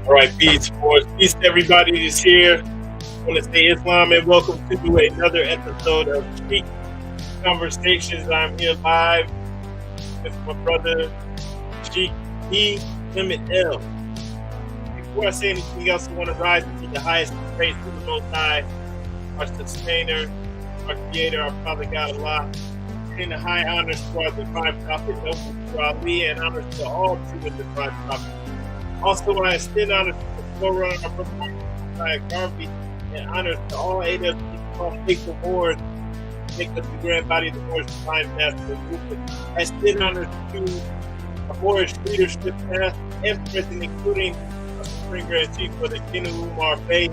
All right, peace, boys. Peace to everybody that's here. I want to say Islam and welcome to another episode of Sheik Conversations. I'm here live with my brother Sheik Clement. Before I say anything else, I want to rise to the highest praise to the Most High, our Sustainer, our Creator, our Father God Allah. In the high honors to our divine prophet, Noble to Ali, and honors to all true and divine prophets. Also, I extend honors to the forerunner of our Garvey, and honors to all 8 of the faithful boards, make up the grand body of the Moorish divine master movement. I extend honors to the Moorish leadership past and present, including our Supreme Grand Chief for the King of Umar Bey.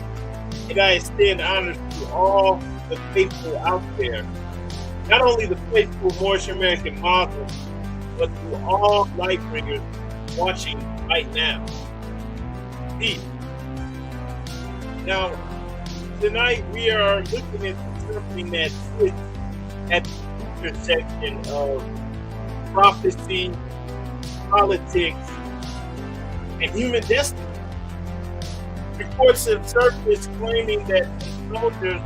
And I extend honors to all the faithful out there. Not only the faithful Moorish American Muslims, but to all light bringers watching right now. Peace. Now, tonight we are looking at something that sits at the intersection of prophecy, politics, and human destiny. Reports have surfaced claiming that soldiers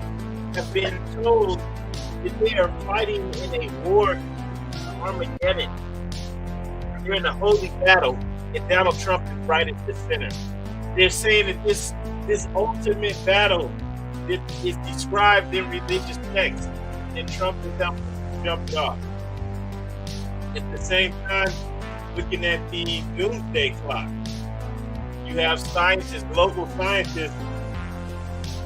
have been told that they are fighting in a war, Armageddon. They're in a holy battle, and Donald Trump is right at the center. They're saying that this ultimate battle is described in religious texts, and Trump is out jumped off. At the same time, looking at the Doomsday Clock, you have scientists, global scientists,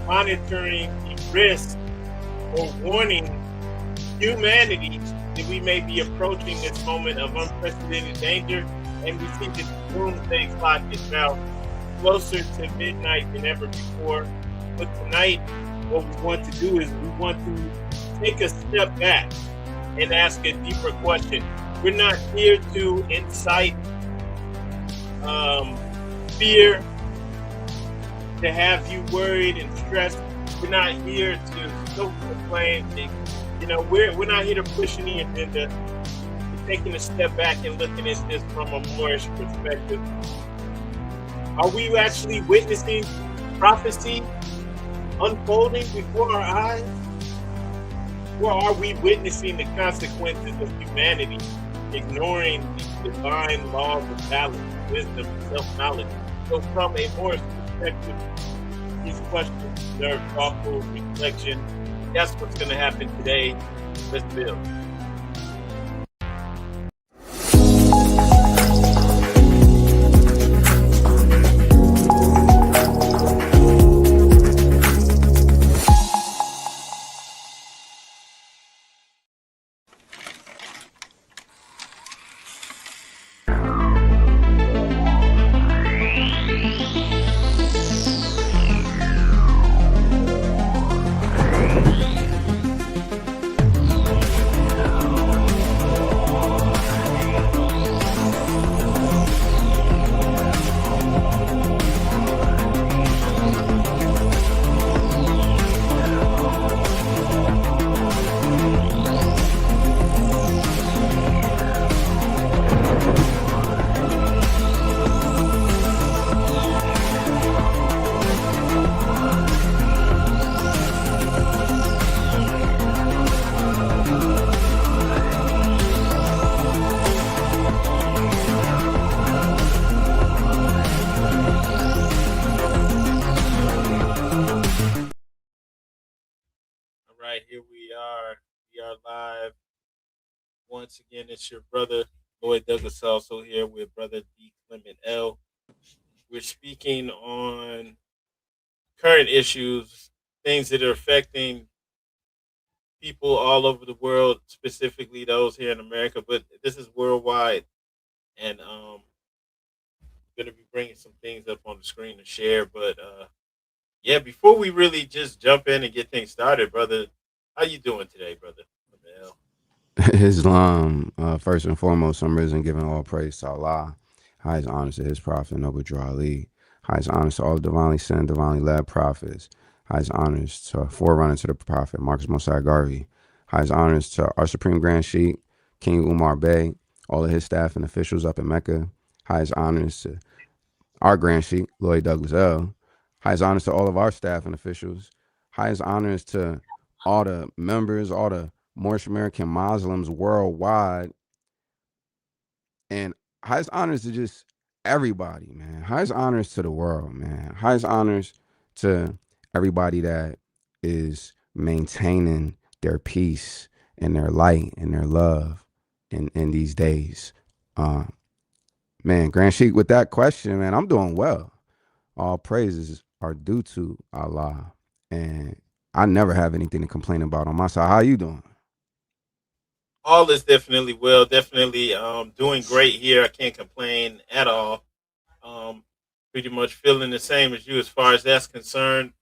monitoring the risk or warning humanity that we may be approaching this moment of unprecedented danger, and we see that the Doomsday Clock is now closer to midnight than ever before. But tonight, what we want to do is we want to take a step back and ask a deeper question. We're not here to incite fear, to have you worried and stressed. We're not here to still proclaim. We're not here to push any agenda. We're taking a step back and looking at this from a Moorish perspective. Are we actually witnessing prophecy unfolding before our eyes? Or are we witnessing the consequences of humanity ignoring the divine laws of balance, wisdom, and self-knowledge? So from a Moorish perspective, these questions deserve thoughtful reflection. That's what's going to happen today. Let's build. Here we are. We are live. Once again, it's your brother, Lloyd Douglas, also here with brother D. Clement L. We're speaking on current issues, things that are affecting people all over the world, specifically those here in America, but this is worldwide. And going to be bringing some things up on the screen to share. But yeah, before we really just jump in and get things started, brother, how you doing today, brother? Islam, first and foremost, I'm risen giving all praise to Allah. Highest honors to his prophet, Noble Ali. Highest honors to all divinely sent, divinely led prophets. Highest honors to forerunner to the prophet, Marcus Mosiah Garvey. Highest honors to our Supreme Grand Sheik, King Umar Bey, all of his staff and officials up in Mecca. Highest honors to our Grand Sheik, Lloyd Douglas L. Highest honors to all of our staff and officials. Highest honors to all the members, all the Moorish American Muslims worldwide. And highest honors to just everybody, man. Highest honors to the world, man. Highest honors to everybody that is maintaining their peace and their light and their love in these days. Uh, man, Grand Sheik, with that question, man, I'm doing well. All praises are due to Allah. And I never have anything to complain about on my side. How you doing? All is definitely well. Definitely doing great here. I can't complain at all. Um, Pretty much feeling the same as you as far as that's concerned.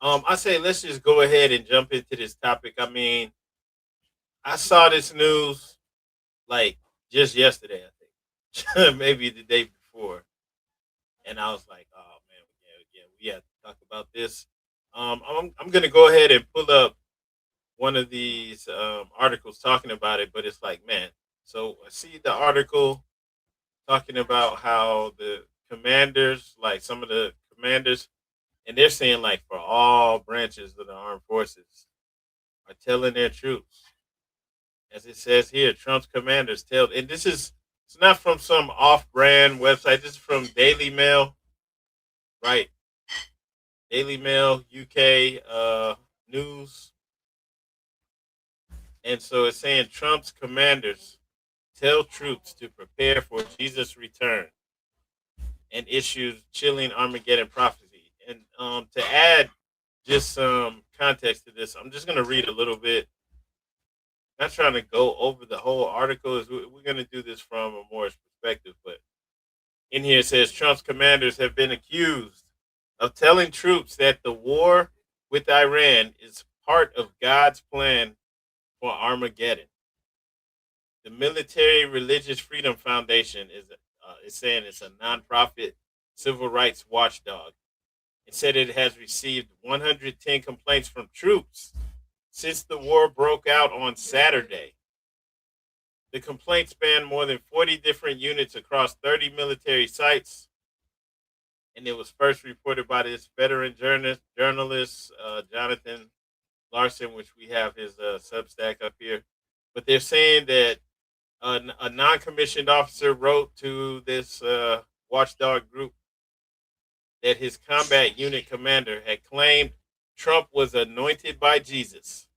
I say let's just go ahead and jump into this topic. I mean, I saw this news like just yesterday, I think, maybe the day before, and I was like, "Oh man, yeah, we have to talk about this." I'm gonna go ahead and pull up one of these articles talking about it, but it's like, man. So I see the article talking about how the commanders, like some of the commanders, and they're saying like for all branches of the armed forces, are telling their troops, as it says here, Trump's commanders tell, and this is it's not from some off-brand website. This is from Daily Mail, right? Daily Mail UK news, and so it's saying Trump's commanders tell troops to prepare for Jesus' return and issues chilling Armageddon prophecy. And to add just some context to this, I'm just going to read a little bit. Not trying to go over the whole article. We're going to do this from a Moorish perspective, but in here it says Trump's commanders have been accused of telling troops that the war with Iran is part of God's plan for Armageddon. The Military Religious Freedom Foundation is saying it's a nonprofit civil rights watchdog. It said it has received 110 complaints from troops since the war broke out on Saturday. The complaints span more than 40 different units across 30 military sites, and it was first reported by this veteran journalist Jonathan Larson, which we have his Substack up here. But they're saying that a non-commissioned officer wrote to this watchdog group that his combat unit commander had claimed Trump was anointed by Jesus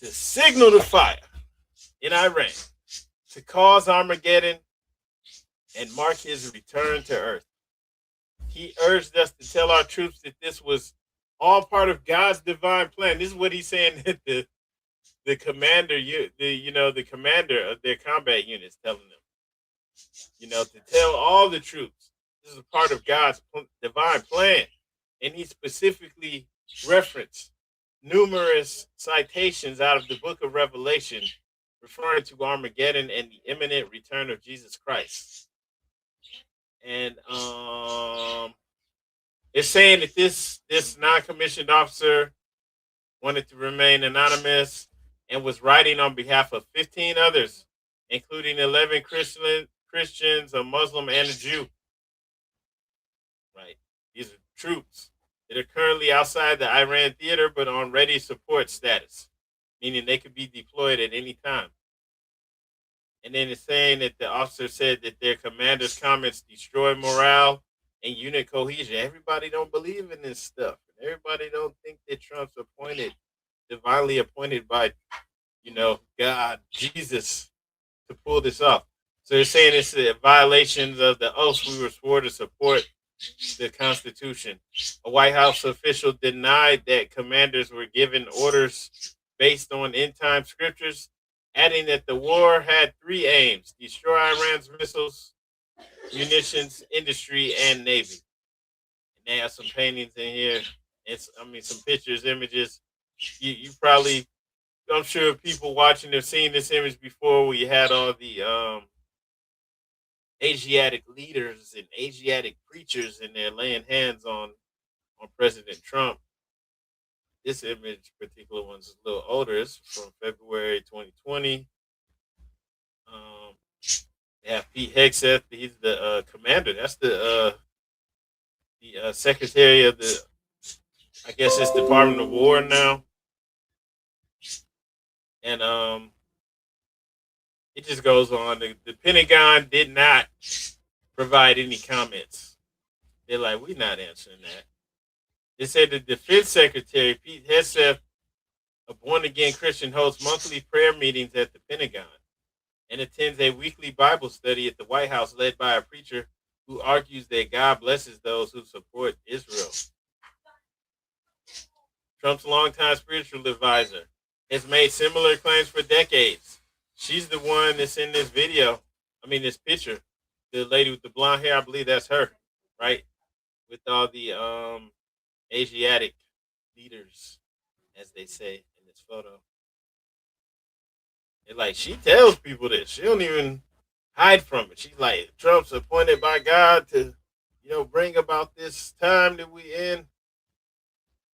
to signal the fire in Iran to cause Armageddon and mark his return to Earth. He urged us to tell our troops that this was all part of God's divine plan. This is what he's saying that the commander, the commander of their combat units telling them, to tell all the troops this is a part of God's divine plan. And he specifically referenced numerous citations out of the book of Revelation referring to Armageddon and the imminent return of Jesus Christ. And it's saying that this non-commissioned officer wanted to remain anonymous and was writing on behalf of 15 others, including 11 Christians, a Muslim, and a Jew. Right. These are troops that are currently outside the Iran theater but on ready support status, meaning they could be deployed at any time. And then it's saying that the officer said that their commander's comments destroy morale and unit cohesion. Everybody don't believe in this stuff. Everybody don't think that Trump's divinely appointed by, God, Jesus, to pull this off. So they're saying it's a violations of the oath we were sworn to support the Constitution. A White House official denied that commanders were given orders based on end time scriptures, adding that the war had three aims: destroy Iran's missiles, munitions industry, and navy. And they have some paintings in here. Some pictures, images. You probably, I'm sure people watching have seen this image before, where you had all the Asiatic leaders and Asiatic preachers in there laying hands on President Trump. This image, particular one's a little older. It's from February 2020. They have Pete Hegseth. He's the commander. That's the the secretary of the, I guess it's Department of War now, and it just goes on. The Pentagon did not provide any comments. They're like, we're not answering that. They said the Defense Secretary Pete Hegseth, a born again Christian, hosts monthly prayer meetings at the Pentagon and attends a weekly Bible study at the White House led by a preacher who argues that God blesses those who support Israel. Trump's longtime spiritual advisor has made similar claims for decades. She's the one that's in this video. I mean, this picture. The lady with the blonde hair, I believe that's her, right? With all the Asiatic leaders, as they say in this photo. And like, she tells people this. She don't even hide from it. She's like, Trump's appointed by God to, bring about this time that we in.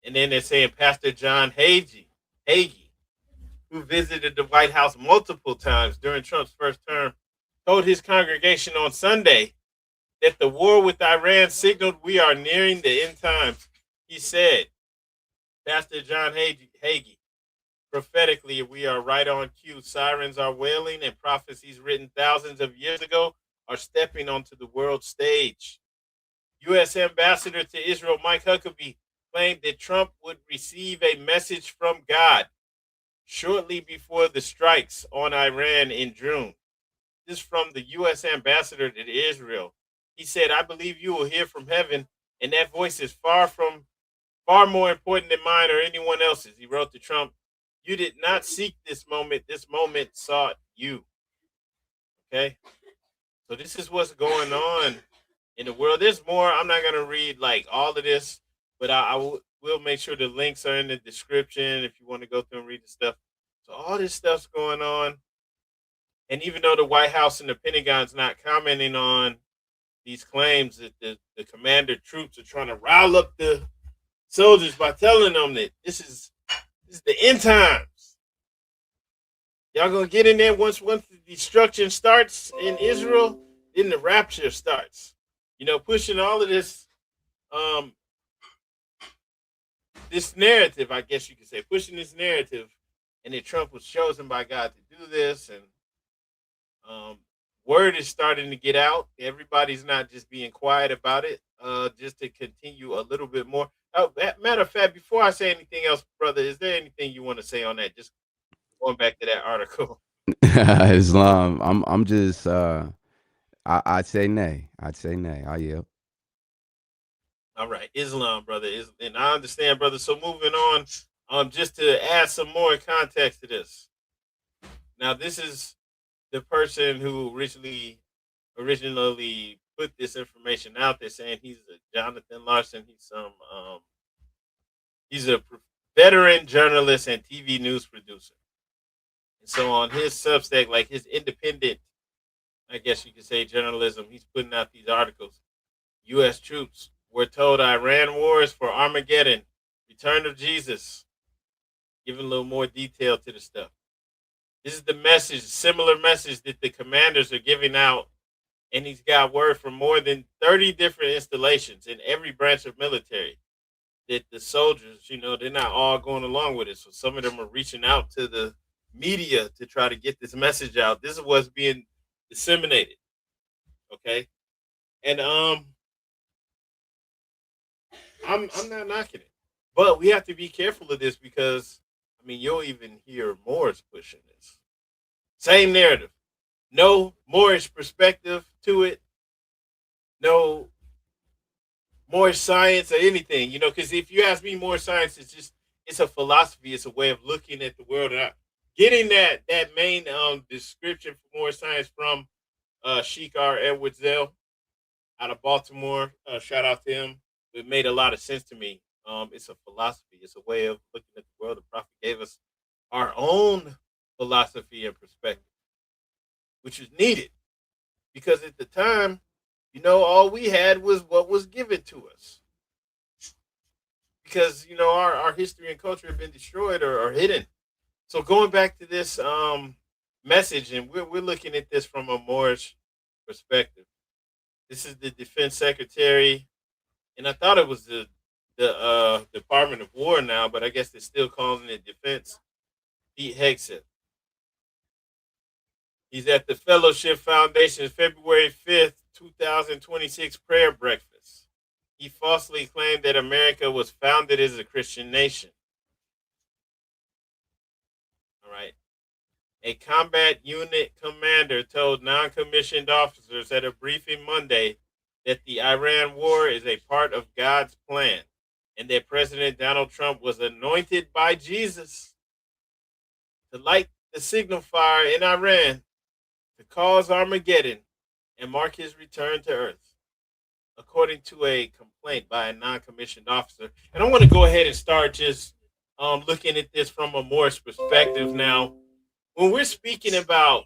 And then they're saying Pastor John Hagee, who visited the White House multiple times during Trump's first term, told his congregation on Sunday that the war with Iran signaled we are nearing the end times. He said, Pastor John Hagee, prophetically, we are right on cue. Sirens are wailing and prophecies written thousands of years ago are stepping onto the world stage. U.S. Ambassador to Israel Mike Huckabee claimed that Trump would receive a message from God shortly before the strikes on Iran in June. This is from the U.S. Ambassador to Israel. He said, I believe you will hear from heaven, and that voice is far more important than mine or anyone else's. He wrote to Trump, you did not seek this moment sought you. Okay? So this is what's going on in the world. There's more. I'm not going to read like all of this, but I will make sure the links are in the description if you want to go through and read the stuff. So all this stuff's going on. And even though the White House and the Pentagon's not commenting on these claims that the commander troops are trying to rile up the soldiers by telling them that this is the end times. Y'all gonna get in there once the destruction starts in Israel, then the rapture starts. Pushing all of this this narrative, I guess you could say, pushing this narrative, and that Trump was chosen by God to do this, and word is starting to get out. Everybody's not just being quiet about it, just to continue a little bit more. Matter of fact, before I say anything else, brother, is there anything you want to say on that? Just going back to that article. Islam. I'm just I'd say nay. I yield. All right, Islam, brother, and I understand, brother. So moving on, just to add some more context to this. Now, this is the person who originally put this information out there, saying he's a Jonathan Larson. He's a veteran journalist and TV news producer. And so on his Substack, like his independent, I guess you could say, journalism, he's putting out these articles. U.S. troops were told Iran wars for Armageddon, return of Jesus. Giving a little more detail to the stuff. This is the message, similar message that the commanders are giving out. And he's got word from more than 30 different installations in every branch of military that the soldiers, they're not all going along with it. So some of them are reaching out to the media to try to get this message out. This is what's being disseminated. Okay. And I'm not knocking it. But we have to be careful of this because you'll even hear Moorish pushing this. Same narrative. No Moorish perspective to it. No Moorish science or anything, because if you ask me, Moorish science is it's a philosophy, it's a way of looking at the world. And getting that main description for Moorish science from Sheik Edward Zell out of Baltimore. Shout out to him. It made a lot of sense to me. It's a philosophy. It's a way of looking at the world. The prophet gave us our own philosophy and perspective, which was needed because at the time, all we had was what was given to us. Because, our history and culture have been destroyed or hidden. So going back to this message, and we're looking at this from a Moorish perspective. This is the defense secretary And I thought it was the Department of War now, but I guess they're still calling it Defense. Pete Hegseth. He's at the Fellowship Foundation's February 5th, 2026 prayer breakfast. He falsely claimed that America was founded as a Christian nation. All right. A combat unit commander told non commissioned officers at a briefing Monday that the Iran war is a part of God's plan and that President Donald Trump was anointed by Jesus to light the signal fire in Iran to cause Armageddon and mark his return to Earth, according to a complaint by a non commissioned officer. And I want to go ahead and start just looking at this from a Moorish perspective now. When we're speaking about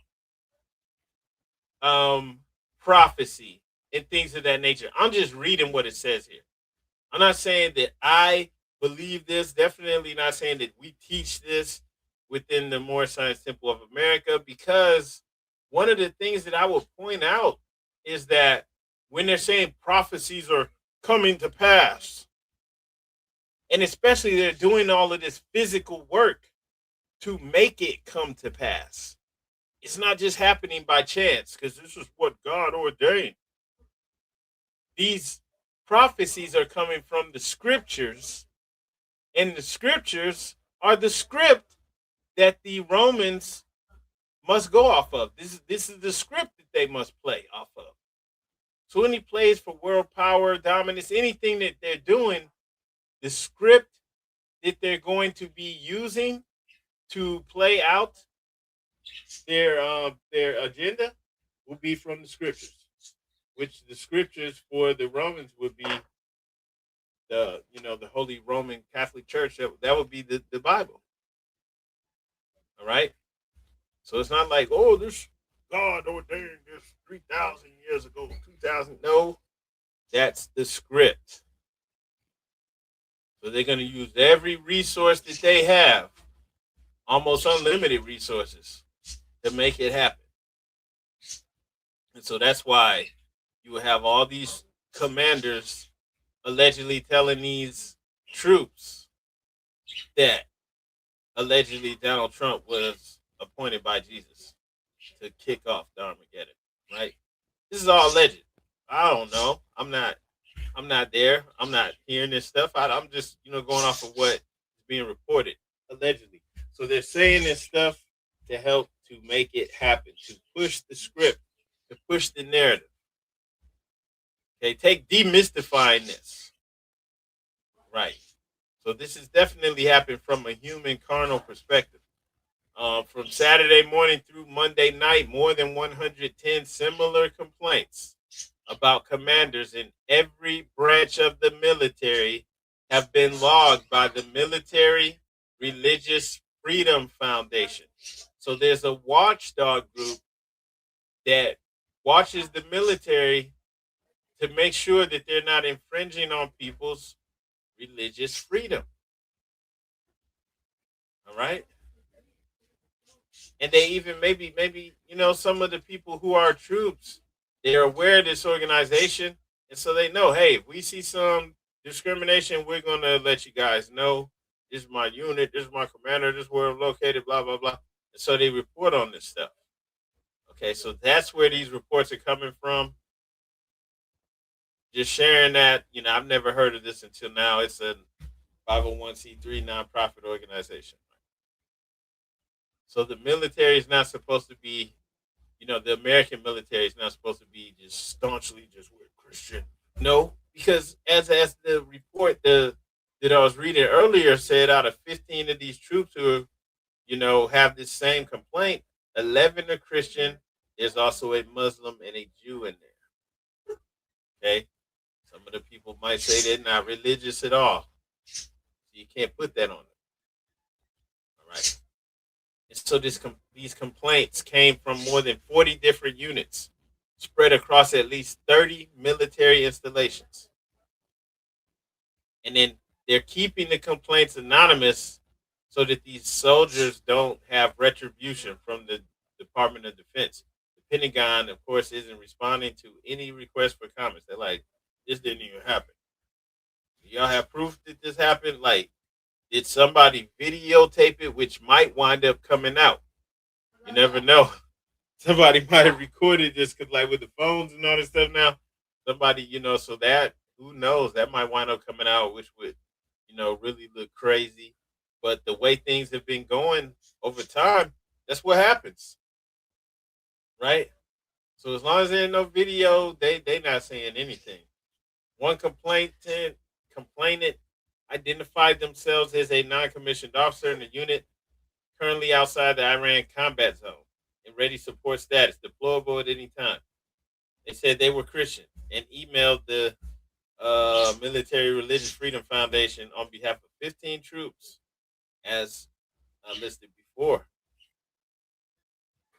um, prophecy and things of that nature, I'm just reading what it says here. I'm not saying that I believe this, definitely not saying that we teach this within the Moorish Science Temple of America, because one of the things that I will point out is that when they're saying prophecies are coming to pass, and especially they're doing all of this physical work to make it come to pass, it's not just happening by chance because this is what God ordained. These prophecies are coming from the scriptures, and the scriptures are the script that the Romans must go off of. This is the script that they must play off of. So any plays for world power, dominance, anything that they're doing, the script that they're going to be using to play out their agenda will be from the scriptures, which the scriptures for the Romans would be the Holy Roman Catholic Church. That would be the Bible. All right. So it's not like, oh, this God ordained this 3,000 years ago, 2,000. No, that's the script. So they're going to use every resource that they have, almost unlimited resources, to make it happen. And so that's why you will have all these commanders allegedly telling these troops that allegedly Donald Trump was appointed by Jesus to kick off the Armageddon, right? This is all alleged. I don't know. I'm not there. I'm not hearing this stuff. I'm just, going off of what is being reported allegedly. So they're saying this stuff to help to make it happen, to push the script, to push the narrative. Okay, take demystifying this. Right. So this is definitely happening from a human carnal perspective. From Saturday morning through Monday night, more than 110 similar complaints about commanders in every branch of the military have been logged by the Military Religious Freedom Foundation. So there's a watchdog group that watches the military to make sure that they're not infringing on people's religious freedom. All right. And they even maybe some of the people who are troops, they are aware of this organization, and so they know, hey, if we see some discrimination, we're gonna let you guys know. This is my unit, this is my commander, this is where I'm located, blah blah blah. And so they report on this stuff. Okay, so that's where these reports are coming from. Just sharing that, I've never heard of this until now. It's a 501c3 nonprofit organization. So the military is not supposed to be, the American military is not supposed to be just staunchly just with Christian. No, because as the report that I was reading earlier said, out of 15 of these troops who, have this same complaint, 11 are Christian. There's also a Muslim and a Jew in there. Okay, some of the people might say they're not religious at all, so you can't put that on them. All right. And so these complaints came from more than 40 different units spread across at least 30 military installations. And then they're keeping the complaints anonymous so that these soldiers don't have retribution from the Department of Defense. The Pentagon, of course, isn't responding to any request for comments. They're like, this didn't even happen. Do y'all have proof that this happened? Like, did somebody videotape it, which might wind up coming out? You never know. Somebody might have recorded this because, like, with the phones and all this stuff now, somebody, so that, who knows, that might wind up coming out, which would, really look crazy. But the way things have been going over time, that's what happens, right? So as long as there ain't no video, they not saying anything. One complainant identified themselves as a non-commissioned officer in the unit currently outside the Iran combat zone in ready support status, deployable at any time. They said they were Christian and emailed the Military Religious Freedom Foundation on behalf of 15 troops, as listed before.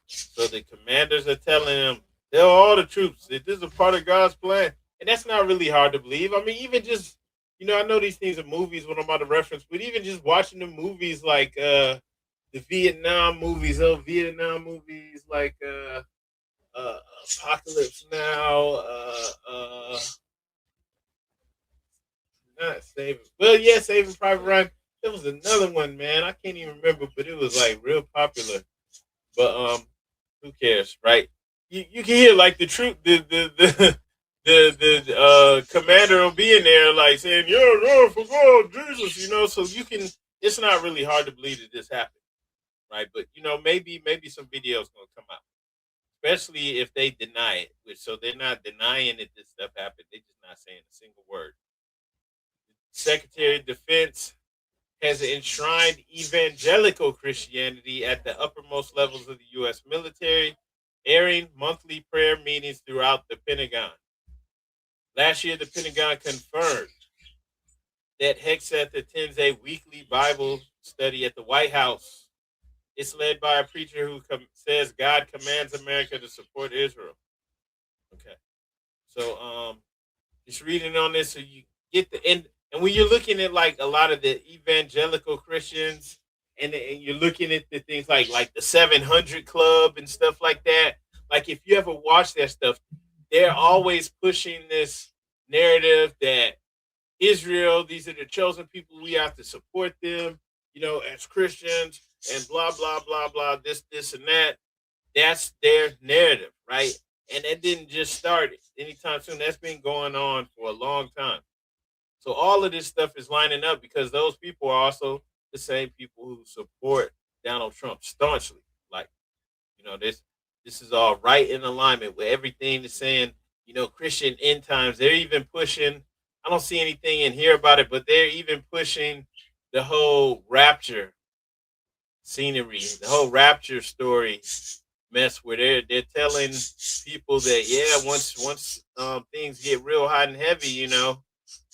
So the commanders are telling them, tell all the troops that this is a part of God's plan. And that's not really hard to believe. I mean, even just, I know these things are movies when I'm about to reference, but even just watching the movies like the Vietnam movies like Apocalypse Now, not Saving, well, yeah, Saving Private Ryan. There was another one, man. I can't even remember, but it was like real popular. But who cares, right? You can hear like the truth, the commander will be in there like saying, "Yeah, no, for God, Jesus," So you can. It's not really hard to believe that this happened, right? But maybe some videos gonna come out, especially if they deny it. Which so they're not denying that this stuff happened. They're just not saying a single word. Secretary of Defense has enshrined evangelical Christianity at the uppermost levels of the U.S. military, airing monthly prayer meetings throughout the Pentagon. Last year, the Pentagon confirmed that Hexeth attends a weekly Bible study at the White House. It's led by a preacher who says God commands America to support Israel. Okay. So, just reading on this so you get the end. And when you're looking at like a lot of the evangelical Christians, and you're looking at the things like the 700 Club and stuff like that, like if you ever watch that stuff, they're always pushing this narrative that Israel, these are the chosen people, we have to support them, as Christians, and blah blah blah blah, this and that. That's their narrative, right? And that didn't just start anytime soon. That's been going on for a long time. So all of this stuff is lining up because those people are also the same people who support Donald Trump staunchly. Like, this is all right in alignment with everything that's saying, Christian end times. They're even pushing, I don't see anything in here about it, but they're even pushing the whole rapture scenery, the whole rapture story mess where they're telling people that, yeah, once things get real hot and heavy,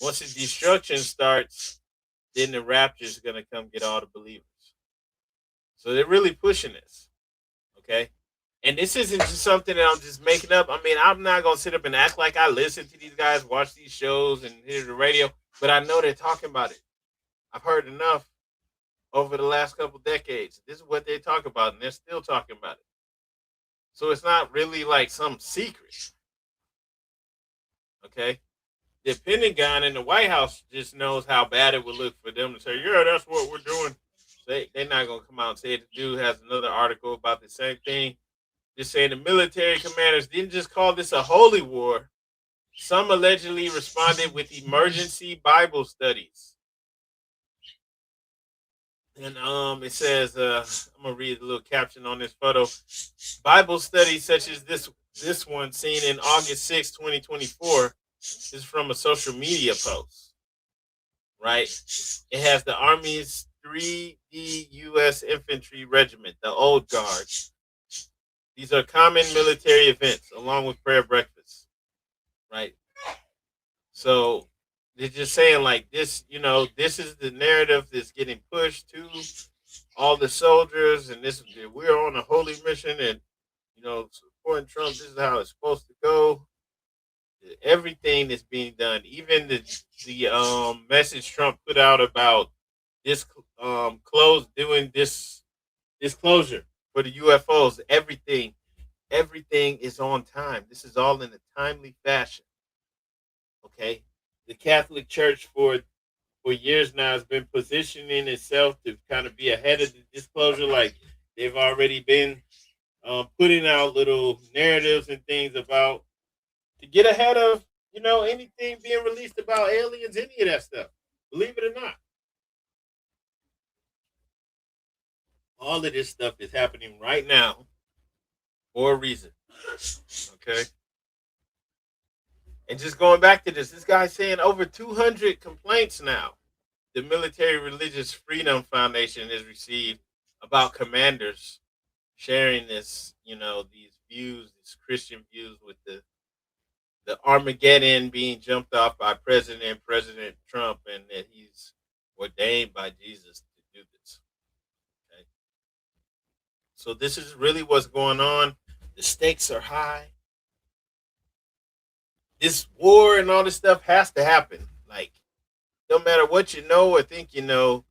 once the destruction starts, then the rapture is gonna come get all the believers. So they're really pushing this. Okay. And this isn't just something that I'm just making up. I mean, I'm not gonna sit up and act like I listen to these guys, watch these shows, and hear the radio, but I know they're talking about it. I've heard enough over the last couple decades. This is what they talk about, and they're still talking about it. So it's not really like some secret. Okay. The Pentagon and the White House just knows how bad it would look for them to say, yeah, that's what we're doing. They're not going to come out and say it. The dude has another article about the same thing, just saying the military commanders didn't just call this a holy war. Some allegedly responded with emergency Bible studies. And it says, I'm going to read a little caption on this photo. Bible studies such as this one seen in August 6, 2024. This is from a social media post, right? It has the Army's 3D U.S. Infantry Regiment, the Old Guard. These are common military events along with prayer breakfast, right? So they're just saying like this, this is the narrative that's getting pushed to all the soldiers, and this we're on a holy mission, and supporting Trump. This is how it's supposed to go. Everything that's being done, even the message Trump put out about this doing this disclosure for the UFOs, everything is on time. This is all in a timely fashion. Okay, the Catholic Church for years now has been positioning itself to kind of be ahead of the disclosure. Like they've already been putting out little narratives and things about to get ahead of anything being released about aliens, any of that stuff. Believe it or not, all of this stuff is happening right now for a reason. Okay, and just going back to this guy's saying over 200 complaints now. The Military Religious Freedom Foundation has received about commanders sharing these views, these Christian views with the Armageddon being jumped off by President Trump, and that he's ordained by Jesus to do this. Okay? So this is really what's going on. The stakes are high. This war and all this stuff has to happen. Like, no matter what you know or think you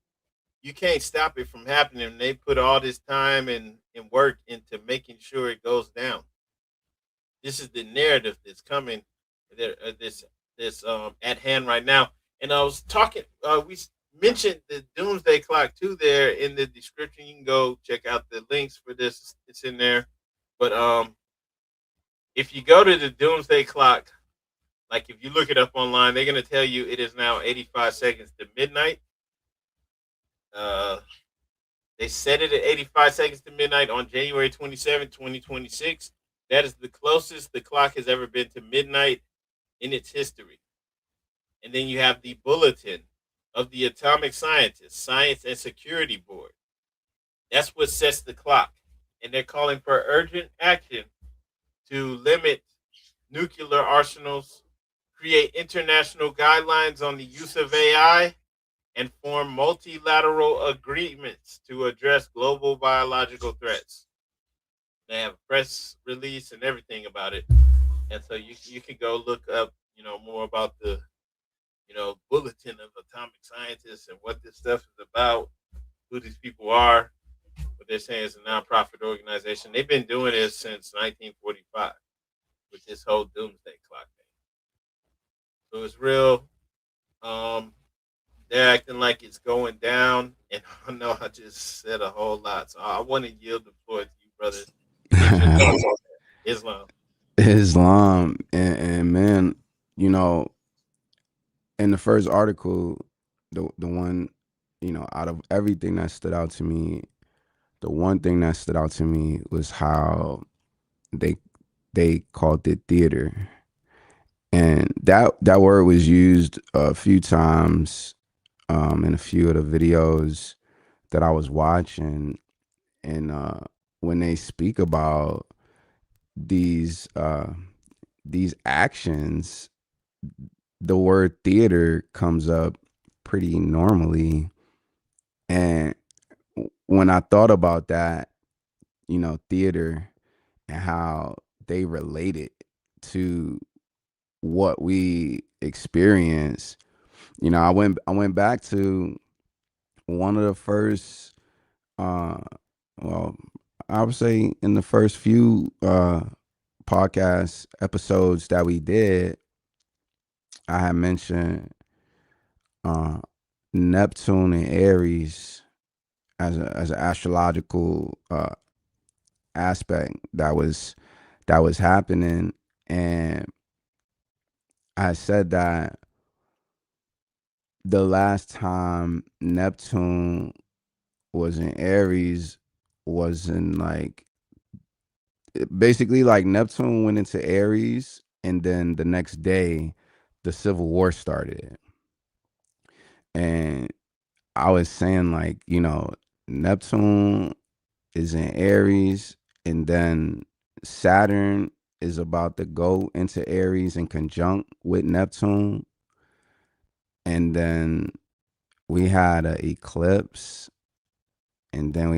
can't stop it from happening. They put all this time and work into making sure it goes down. This is the narrative that's coming there, this at hand right now. And I was talking. We mentioned the Doomsday Clock too there in the description. You can go check out the links for this. It's in there. But if you go to the Doomsday Clock, like if you look it up online, they're gonna tell you it is now 85 seconds to midnight. Uh, they set it at 85 seconds to midnight on January 27, 2026. That is the closest the clock has ever been to midnight in its history. And then you have the bulletin of the Atomic Scientists, Science and Security Board. That's what sets the clock. And they're calling for urgent action to limit nuclear arsenals, create international guidelines on the use of AI, and form multilateral agreements to address global biological threats. They have a press release and everything about it. And so you can go look up, more about the, bulletin of atomic scientists and what this stuff is about, who these people are. What they're saying is a nonprofit organization. They've been doing this since 1945 with this whole Doomsday Clock thing. So it's real. They're acting like it's going down, and I know I just said a whole lot, so I want to yield the floor to you, brother. Get your thoughts on Islam. Islam and man, you know, in the first article, the one, out of everything that stood out to me, the one thing that stood out to me was how they they called it theater, and that word was used a few times in a few of the videos that I was watching, and when they speak about these uh, these actions, the word theater comes up pretty normally. And when I thought about that, theater and how they relate it to what we experience, I went back to one of the first uh well, I would say in the first few podcast episodes that we did, I had mentioned uh Neptune and Aries as an astrological aspect that was happening. And I said that the last time Neptune was in Aries was in, like, basically, like, Neptune went into Aries, and then the next day the Civil War started. And I was saying, like, Neptune is in Aries, and then Saturn is about to go into Aries in conjunct with Neptune. And then we had an eclipse, and then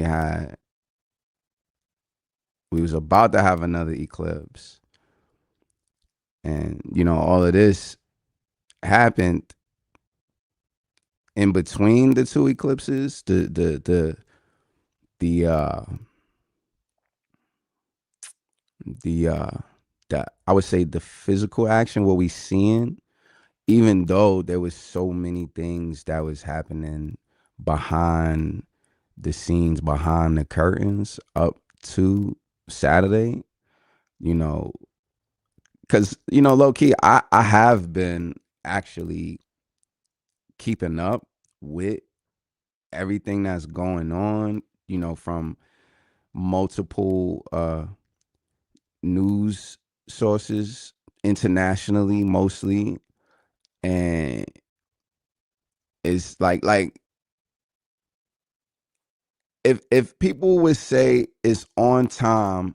we was about to have another eclipse. And all of this happened in between the two eclipses. The the the uh the I would say the physical action, what we seeing even though there was so many things that was happening behind the scenes, behind the curtains up to Saturday, you know, because, low key, I have been actually keeping up with everything that's going on, from multiple news sources internationally mostly. And it's like if people would say it's on time,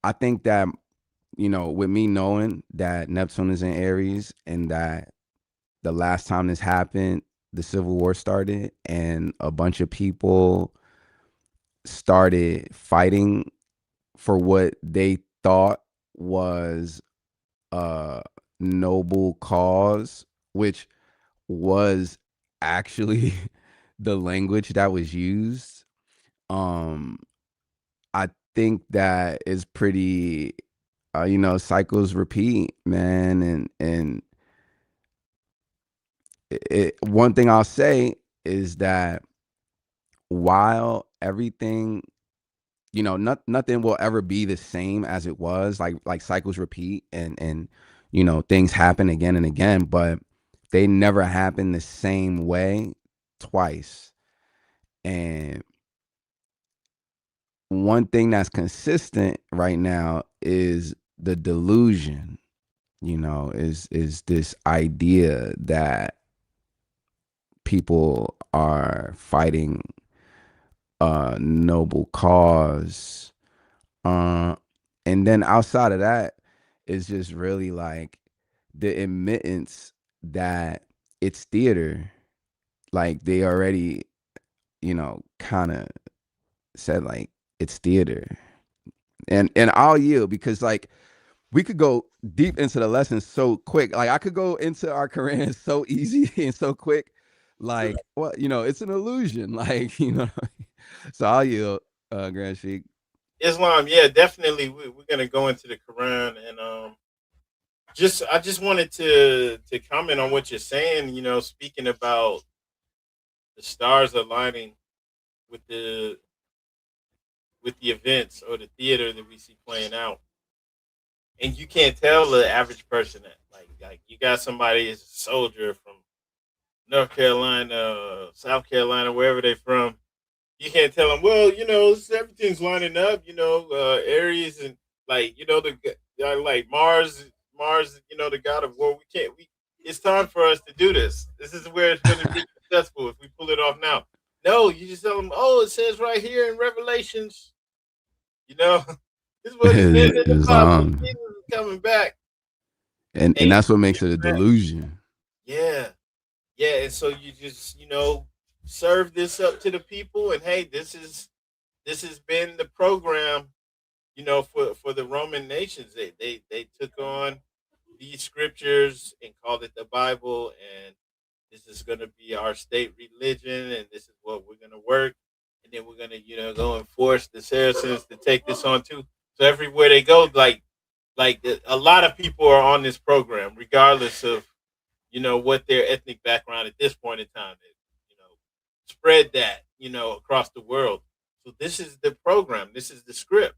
I think that, with me knowing that Neptune is in Aries and that the last time this happened, the Civil War started and a bunch of people started fighting for what they thought was a noble cause, which was actually the language that was used. Um, I think that is pretty, cycles repeat, man. And one thing I'll say is that while everything, nothing will ever be the same as it was. Like cycles repeat, and things happen again and again, but they never happen the same way twice. And one thing that's consistent right now is the delusion, is this idea that people are fighting a noble cause. Uh, and then outside of that, it's just really like the admittance that it's theater. Like they already, kind of said like it's theater. And I'll yield because like we could go deep into the lessons so quick. Like I could go into our Quran so easy and so quick. Like, well, it's an illusion. Like, So I'll yield, Grand Sheik. Islam, yeah, definitely. We're gonna go into the Quran, and I just wanted to comment on what you're saying. Speaking about the stars aligning with the events or the theater that we see playing out, and you can't tell the average person that. Like you got somebody as a soldier from North Carolina, South Carolina, wherever they from. You can't tell them, well, everything's lining up. Aries and like Mars. The god of war. We can't. We It's time for us to do this. This is where it's going to be successful if we pull it off now. No, you just tell them, oh, it says right here in Revelations. You know, this is what it says in the Bible. Islam. Jesus is coming back. And Hey, that's what makes it a delusion. yeah, yeah. And so you just serve this up to the people, and hey, this has been the program. For the Roman nations, they took on these scriptures and called it the Bible, and this is going to be our state religion, and this is what we're going to work, and then we're going to go and force the Saracens to take this on too. So everywhere they go, a lot of people are on this program, regardless of what their ethnic background at this point in time is. Spread that across the world. So this is the program. This is the script,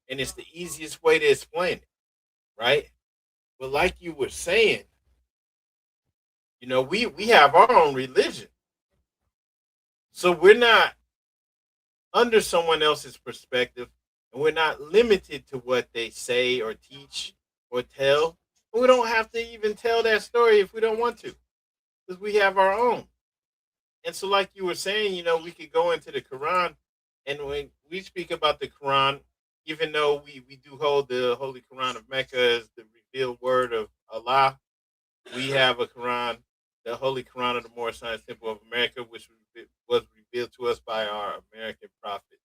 and it's the easiest way to explain it, right? But like you were saying, we have our own religion, so we're not under someone else's perspective, and we're not limited to what they say or teach or tell. We don't have to even tell that story if we don't want to, because we have our own. And so, like you were saying, we could go into the Quran, and when we speak about the Quran, even though we do hold the Holy Quran of Mecca as the revealed word of Allah, we have a Quran, the Holy Quran of the Moorish Science Temple of America, which was revealed to us by our American prophet.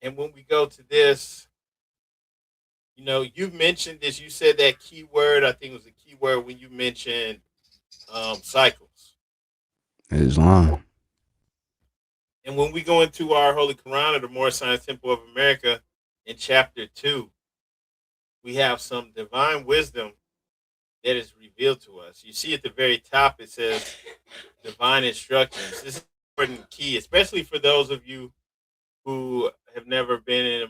And when we go to this, you mentioned this. You said that key word. I think it was a key word when you mentioned cycles. Islam. And when we go into our Holy Quran of the Moorish Science Temple of America in chapter 2, we have some divine wisdom that is revealed to us. You see at the very top, it says divine instructions. This is an important key, especially for those of you who have never been in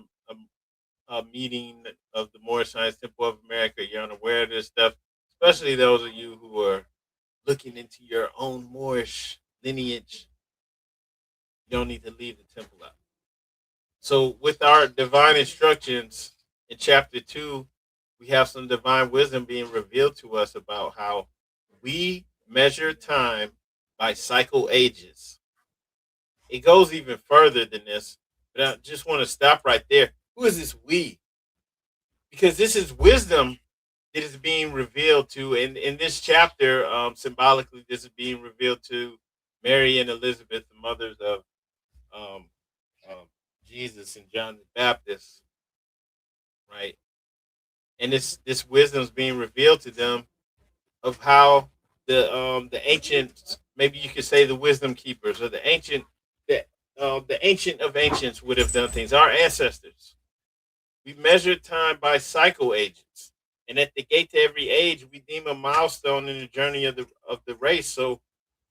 a meeting of the Moorish Science Temple of America. You're unaware of this stuff, especially those of you who are looking into your own Moorish lineage. You don't need to leave the temple out. So, with our divine instructions in chapter 2, we have some divine wisdom being revealed to us about how we measure time by cycle ages. It goes even further than this, but I just want to stop right there. Who is this we? Because this is wisdom that is being revealed to, in this chapter, symbolically, this is being revealed to Mary and Elizabeth, the mothers of um, um, Jesus and John the Baptist, right? And this wisdom is being revealed to them of how the ancient, maybe you could say the wisdom keepers or the ancient of ancients would have done things. Our ancestors, we measured time by cycle ages, and at the gate to every age, we deem a milestone in the journey of the race. So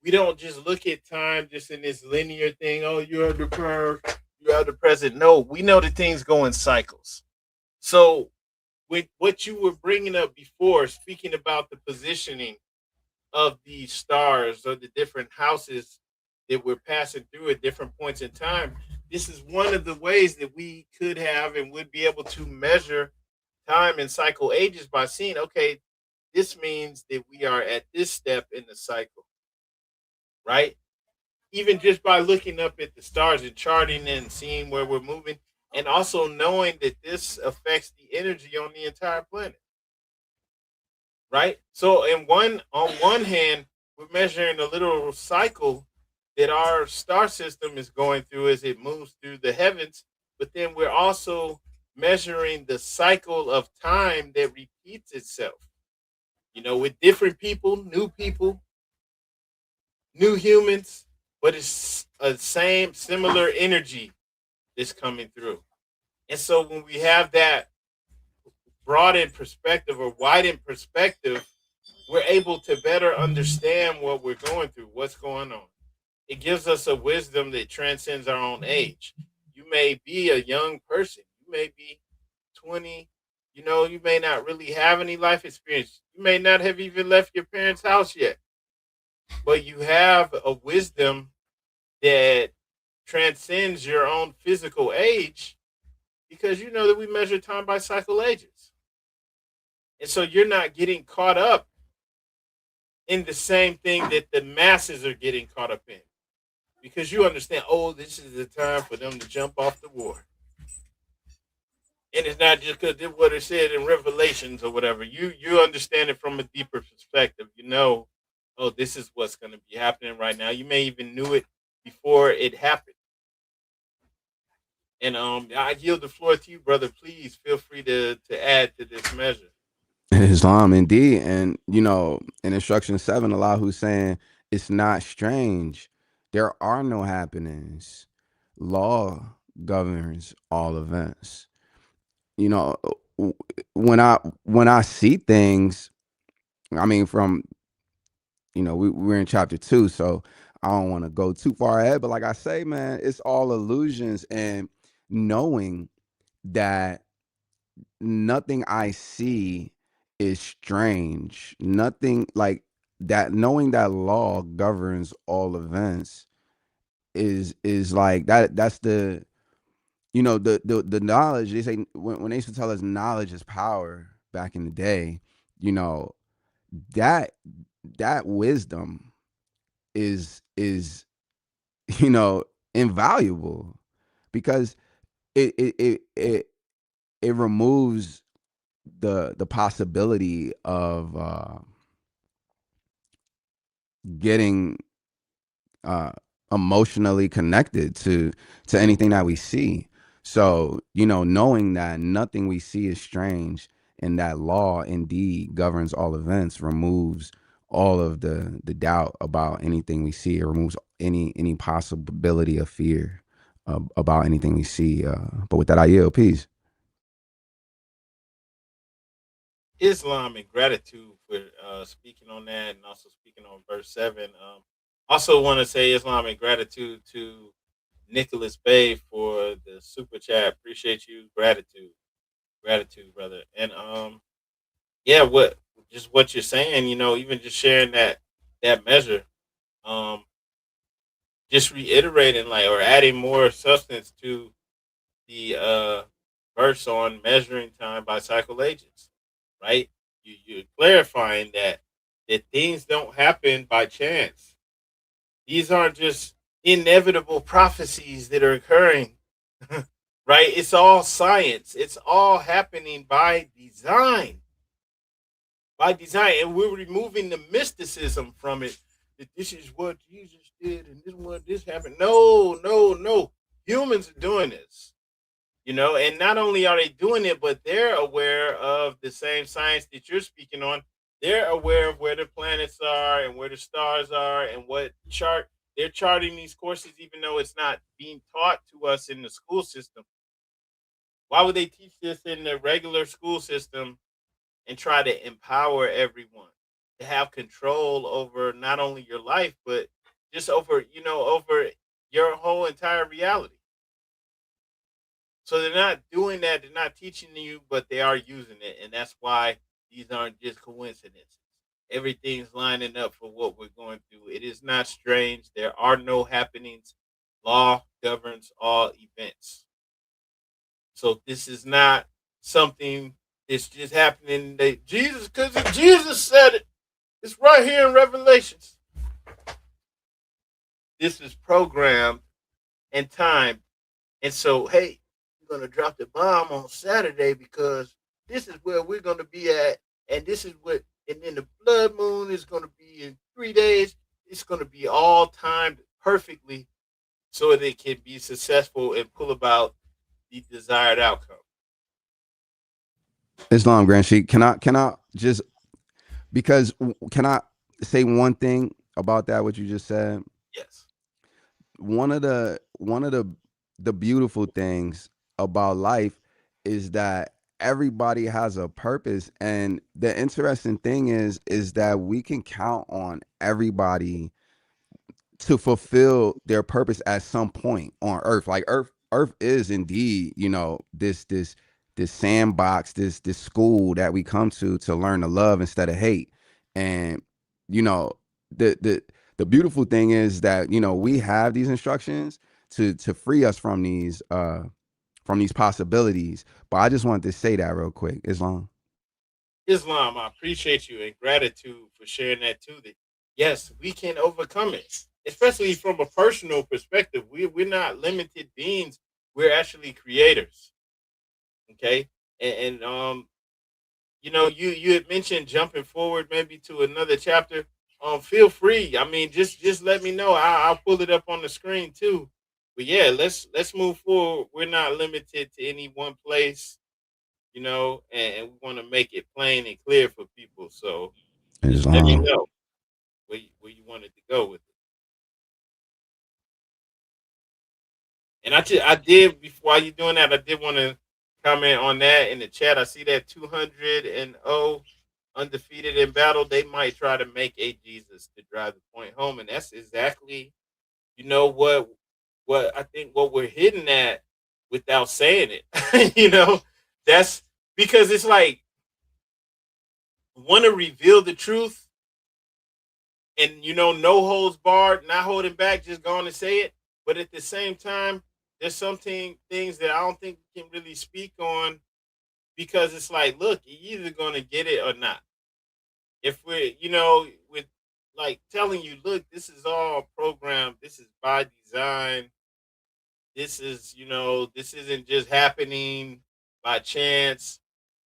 we don't just look at time just in this linear thing. Oh, you are the past, you are the present. No, we know that things go in cycles. So with what you were bringing up before, speaking about the positioning of the stars or the different houses that we're passing through at different points in time, this is one of the ways that we could have and would be able to measure time and cycle ages by seeing, okay, this means that we are at this step in the cycle, right? Even just by looking up at the stars and charting and seeing where we're moving, and also knowing that this affects the energy on the entire planet, right? So, on one hand, we're measuring the literal cycle that our star system is going through as it moves through the heavens, but then we're also measuring the cycle of time that repeats itself. With different people, new humans, but it's a same similar energy that's coming through. And so when we have that broadened perspective or widened perspective, we're able to better understand what we're going through, what's going on. It gives us a wisdom that transcends our own age. You may be a young person, you may be 20, you may not really have any life experience. You may not have even left your parents' house yet, but you have a wisdom that transcends your own physical age because you know that we measure time by cycle ages. And so you're not getting caught up in the same thing that the masses are getting caught up in because you understand, oh, this is the time for them to jump off the war. And it's not just because it's what it said in Revelations or whatever. You understand it from a deeper perspective. Oh, this is what's going to be happening right now. You may even knew it before it happened. And I yield the floor to you, brother. Please feel free to add to this measure. Islam, indeed. And, in instruction 7, Allah who's saying it's not strange. There are no happenings. Law governs all events. You know, when I see things, I mean, from, we're in chapter 2, so I don't want to go too far ahead. But like I say, man, it's all illusions, and knowing that nothing I see is strange. Nothing like that. Knowing that law governs all events is like that. That's the knowledge. They say when they used to tell us knowledge is power back in the day. You know that that wisdom is invaluable because it it removes the possibility of getting uh emotionally connected to anything that we see. So knowing that nothing we see is strange and that law indeed governs all events removes all of the doubt about anything we see. It removes any possibility of fear about anything we see. But with that, I yield. Peace. Islam and gratitude for speaking on that and also speaking on verse 7. Also want to say Islam and gratitude to Nicholas Bay for the super chat. Appreciate you. Gratitude, brother. And yeah, what just what you're saying, even just sharing that measure, um, just reiterating like or adding more substance to the verse on measuring time by cycle agents, right? You're clarifying that things don't happen by chance. These aren't just inevitable prophecies that are occurring, right? It's all science. It's all happening by design, and we're removing the mysticism from it. That this is what Jesus did, and this is what this happened. No, no, no. Humans are doing this, and not only are they doing it, but they're aware of the same science that you're speaking on. They're aware of where the planets are and where the stars are and what chart they're charting these courses, even though it's not being taught to us in the school system. Why would they teach this in the regular school system and try to empower everyone to have control over not only your life, but just over your whole entire reality? So they're not doing that. They're not teaching you, but they are using it, and that's why these aren't just coincidences. Everything's lining up for what we're going through. It is not strange. There are no happenings. Law governs all events. So this is not something that's just happening. Jesus, because Jesus said it. It's right here in Revelations. This is programmed and timed. And so, hey, we're going to drop the bomb on Saturday because this is where we're going to be at. And this is what, and then the blood moon is going to be in 3 days. It's going to be all timed perfectly so that it can be successful and pull about the desired outcome. Islam Grand Sheik. Can I just because can I say one thing about that? What you just said. Yes. One of the beautiful things about life is that everybody has a purpose, and the interesting thing is that we can count on everybody to fulfill their purpose at some point on earth. Like earth is indeed, this sandbox, this school that we come to learn to love instead of hate. And you know the beautiful thing is that we have these instructions to free us from these possibilities. But I just wanted to say that real quick. Islam. Islam, I appreciate you and gratitude for sharing that too. That yes, we can overcome it, especially from a personal perspective. We're not limited beings. We're actually creators. Okay, and you had mentioned jumping forward maybe to another chapter. Feel free. I mean, just let me know. I'll pull it up on the screen too. But yeah, let's move forward. We're not limited to any one place, and we want to make it plain and clear for people. So just let me Islam. know where you wanted to go with it. And I did before you doing that, I did want to comment on that in the chat. I see that 200 and 0 undefeated in battle. They might try to make a Jesus to drive the point home, and that's exactly what I think what we're hitting at without saying it. That's because it's like want to reveal the truth and no holds barred, not holding back, just going to say it. But at the same time, there's something things that I don't think we can really speak on because it's like, look, you're either gonna get it or not. If we're, with like telling you, look, this is all programmed, this is by design, this isn't just happening by chance.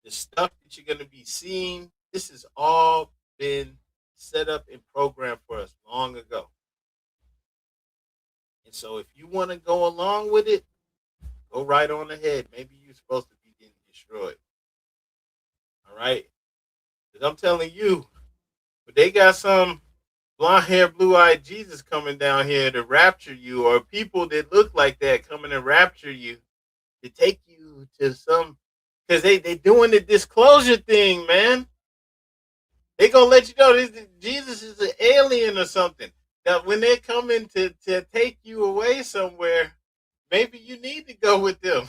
The stuff that you're gonna be seeing, this has all been set up and programmed for us long ago. And so if you want to go along with it, go right on ahead. Maybe you're supposed to be getting destroyed. All right. Because I'm telling you, but they got some blonde hair, blue eyed Jesus coming down here to rapture you, or people that look like that coming to rapture you to take you to some because they doing the disclosure thing, man. They gonna let you know Jesus is an alien or something. That when they're coming to take you away somewhere, maybe you need to go with them.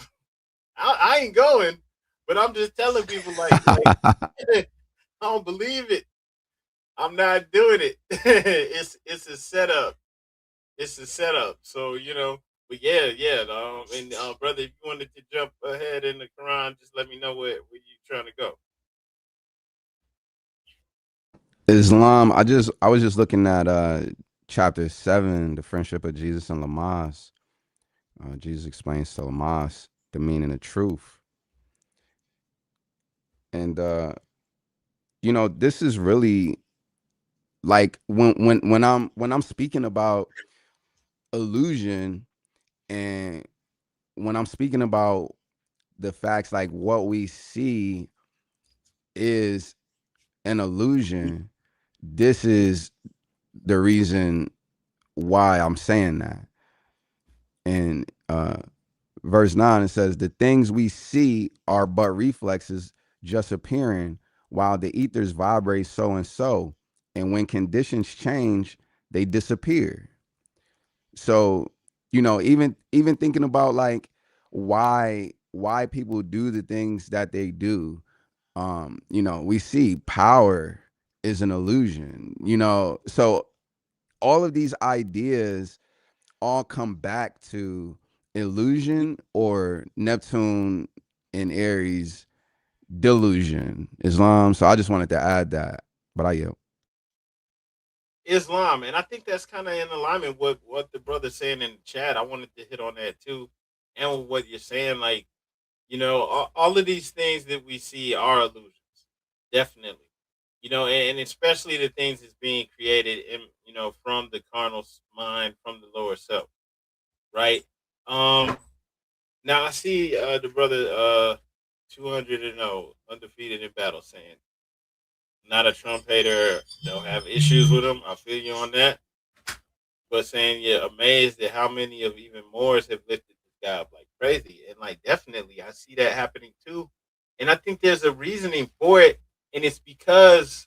I ain't going, but I'm just telling people like I don't believe it. I'm not doing it. It's a setup. It's a setup. So but yeah. And brother, if you wanted to jump ahead in the Quran, just let me know where you trying to go. Islam. I was just looking at chapter 7, the friendship of Jesus and Lamas. Jesus explains to Lamas the meaning of truth, and this is really like when I'm speaking about illusion, and when I'm speaking about the facts, like what we see is an illusion. This is the reason why I'm saying that. And verse 9, it says, the things we see are but reflexes just appearing, while the ethers vibrate so and so. And when conditions change, they disappear. So, even thinking about like why people do the things that they do, we see power is an illusion, so all of these ideas all come back to illusion or Neptune and Aries delusion, Islam. So I just wanted to add that, but I yell. Islam, and I think that's kind of in alignment with what the brother's saying in the chat. I wanted to hit on that too, and with what you're saying, like all of these things that we see are illusions, definitely. And especially the things that's being created in from the carnal mind, from the lower self, right? Um, Now I see the brother 200 undefeated in battle saying not a Trump hater, don't have issues with him. I feel you on that. But saying you're amazed at how many of even Moors have lifted this guy up like crazy. And like definitely I see that happening too. And I think there's a reasoning for it. And it's because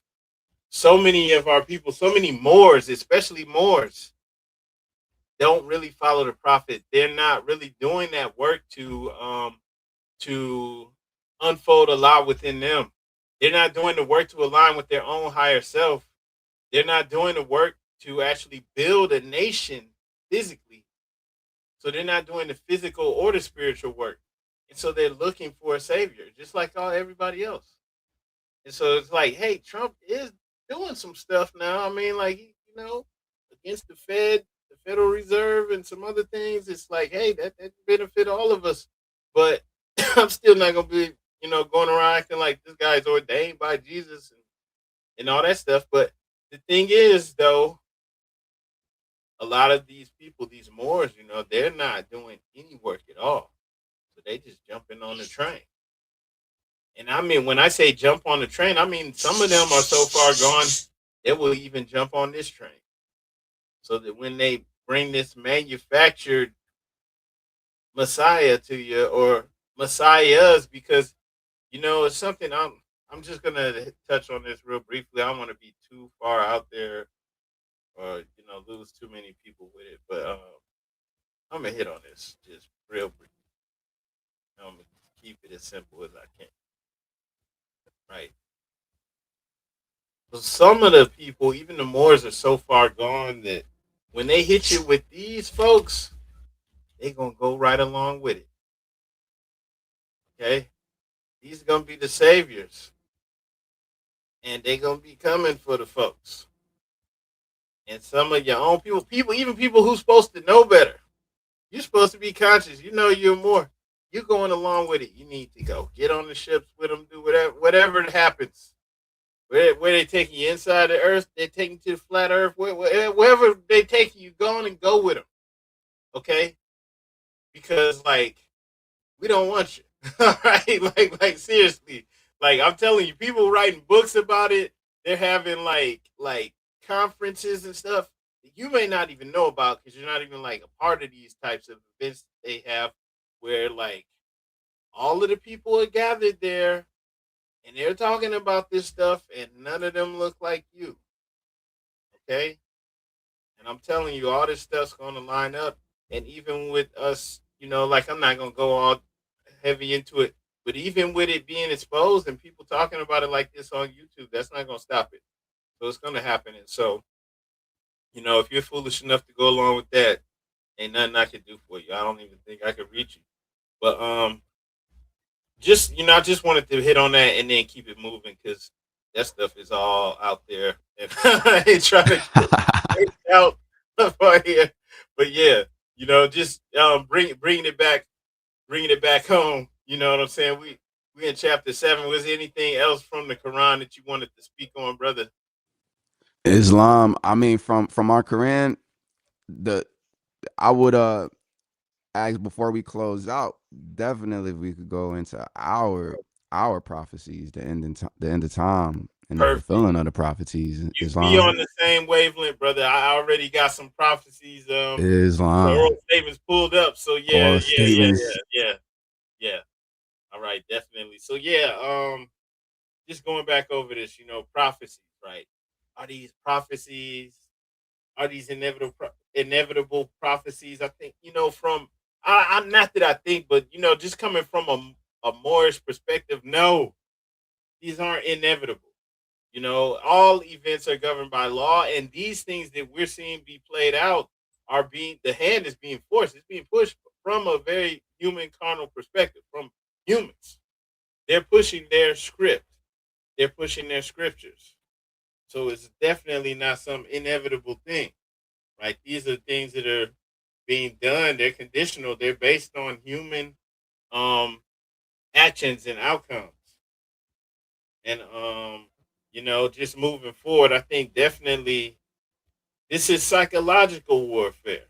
so many of our people, so many Moors, especially Moors, don't really follow the prophet. They're not really doing that work to unfold a lot within them. They're not doing the work to align with their own higher self. They're not doing the work to actually build a nation physically. So they're not doing the physical or the spiritual work. And so they're looking for a savior, just like everybody else. And so it's like, hey, Trump is doing some stuff now. I mean, like, against the Fed, the Federal Reserve, and some other things. It's like, hey, that benefit all of us. But I'm still not gonna be, going around acting like this guy's ordained by Jesus and all that stuff. But the thing is, though, a lot of these people, these Moors, they're not doing any work at all. So they just jumping on the train. And I mean, when I say jump on the train, I mean some of them are so far gone they will even jump on this train. So that when they bring this manufactured Messiah to you or Messiahs, because it's something I'm just gonna touch on this real briefly. I don't want to be too far out there or lose too many people with it, but I'm gonna hit on this just real brief. I'm gonna keep it as simple as I can. Right. So some of the people, even the Moors, are so far gone that when they hit you with these folks, they gonna go right along with it. Okay, these are gonna be the saviors, and they gonna be coming for the folks. And some of your own people, even people who's supposed to know better. You're supposed to be conscious. You're more. You're going along with it. You need to go get on the ships with them. Do whatever happens. Where they taking you inside the earth, they taking you to the flat earth. Wherever they take you, go on and go with them. Okay, because like we don't want you. All right, like seriously, like I'm telling you, people writing books about it. They're having like conferences and stuff that you may not even know about because you're not even like a part of these types of events that they have, where like all of the people are gathered there, and they're talking about this stuff, and none of them look like you. Okay, and I'm telling you, all this stuff's gonna line up. And even with us, like I'm not gonna go all heavy into it, but even with it being exposed and people talking about it like this on YouTube, that's not gonna stop it. So it's gonna happen. And so, if you're foolish enough to go along with that, ain't nothing I can do for you. I don't even think I could reach you. But just I just wanted to hit on that and then keep it moving because that stuff is all out there, and I ain't trying to get out right here. But yeah, just bringing it back home. You know what I'm saying? We in chapter 7. Was there anything else from the Quran that you wanted to speak on, brother? Islam. I mean, from our Quran, the I would ask before we close out. Definitely, if we could go into our prophecies, the end of time, and the Perfect. fulfilling of the prophecies. We Islam, on the same wavelength, brother. I already got some prophecies, Islam, oral statements pulled up. So yeah, oral yeah, yeah, statements. yeah, yeah, yeah. All right, definitely. So yeah, just going back over this, prophecies, right? Are these prophecies? Are these inevitable prophecies? I think from I'm not that I think, but just coming from a Moorish perspective, no, these aren't inevitable. All events are governed by law, and these things that we're seeing be played out are being the hand is being forced. It's being pushed from a very human carnal perspective, from humans. They're pushing their script. They're pushing their scriptures. So it's definitely not some inevitable thing, right? These are things that are being done. They're conditional. They're based on human um actions and outcomes. And just moving forward, I think definitely this is psychological warfare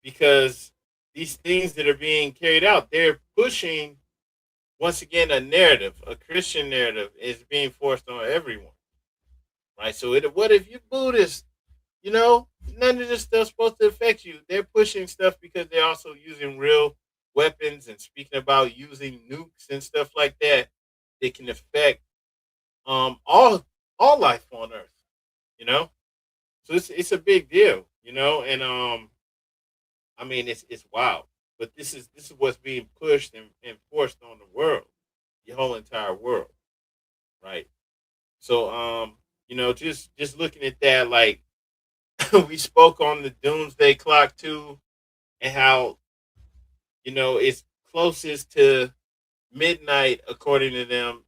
because these things that are being carried out, they're pushing once again a narrative, a Christian narrative is being forced on everyone, right? So what if you Buddhist? None of this stuff's supposed to affect you. They're pushing stuff because they're also using real weapons and speaking about using nukes and stuff like that. They can affect all life on Earth. You know, so it's a big deal. And I mean it's wild. But this is what's being pushed and forced on the world, the whole entire world, right? So just looking at that, like we spoke on the Doomsday Clock too, and how it's closest to midnight according to them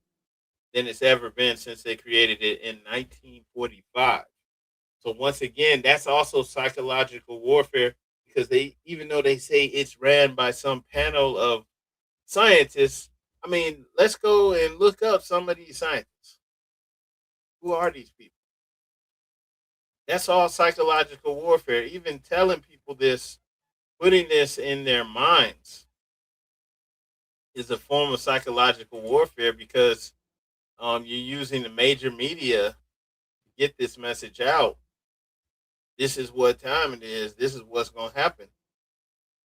than it's ever been since they created it in 1945. So once again, that's also psychological warfare because they, even though they say it's ran by some panel of scientists, I mean, let's go and look up some of these scientists. Who are these people? That's all psychological warfare. Even telling people this, putting this in their minds, is a form of psychological warfare because you're using the major media to get this message out. This is what time it is. This is what's going to happen.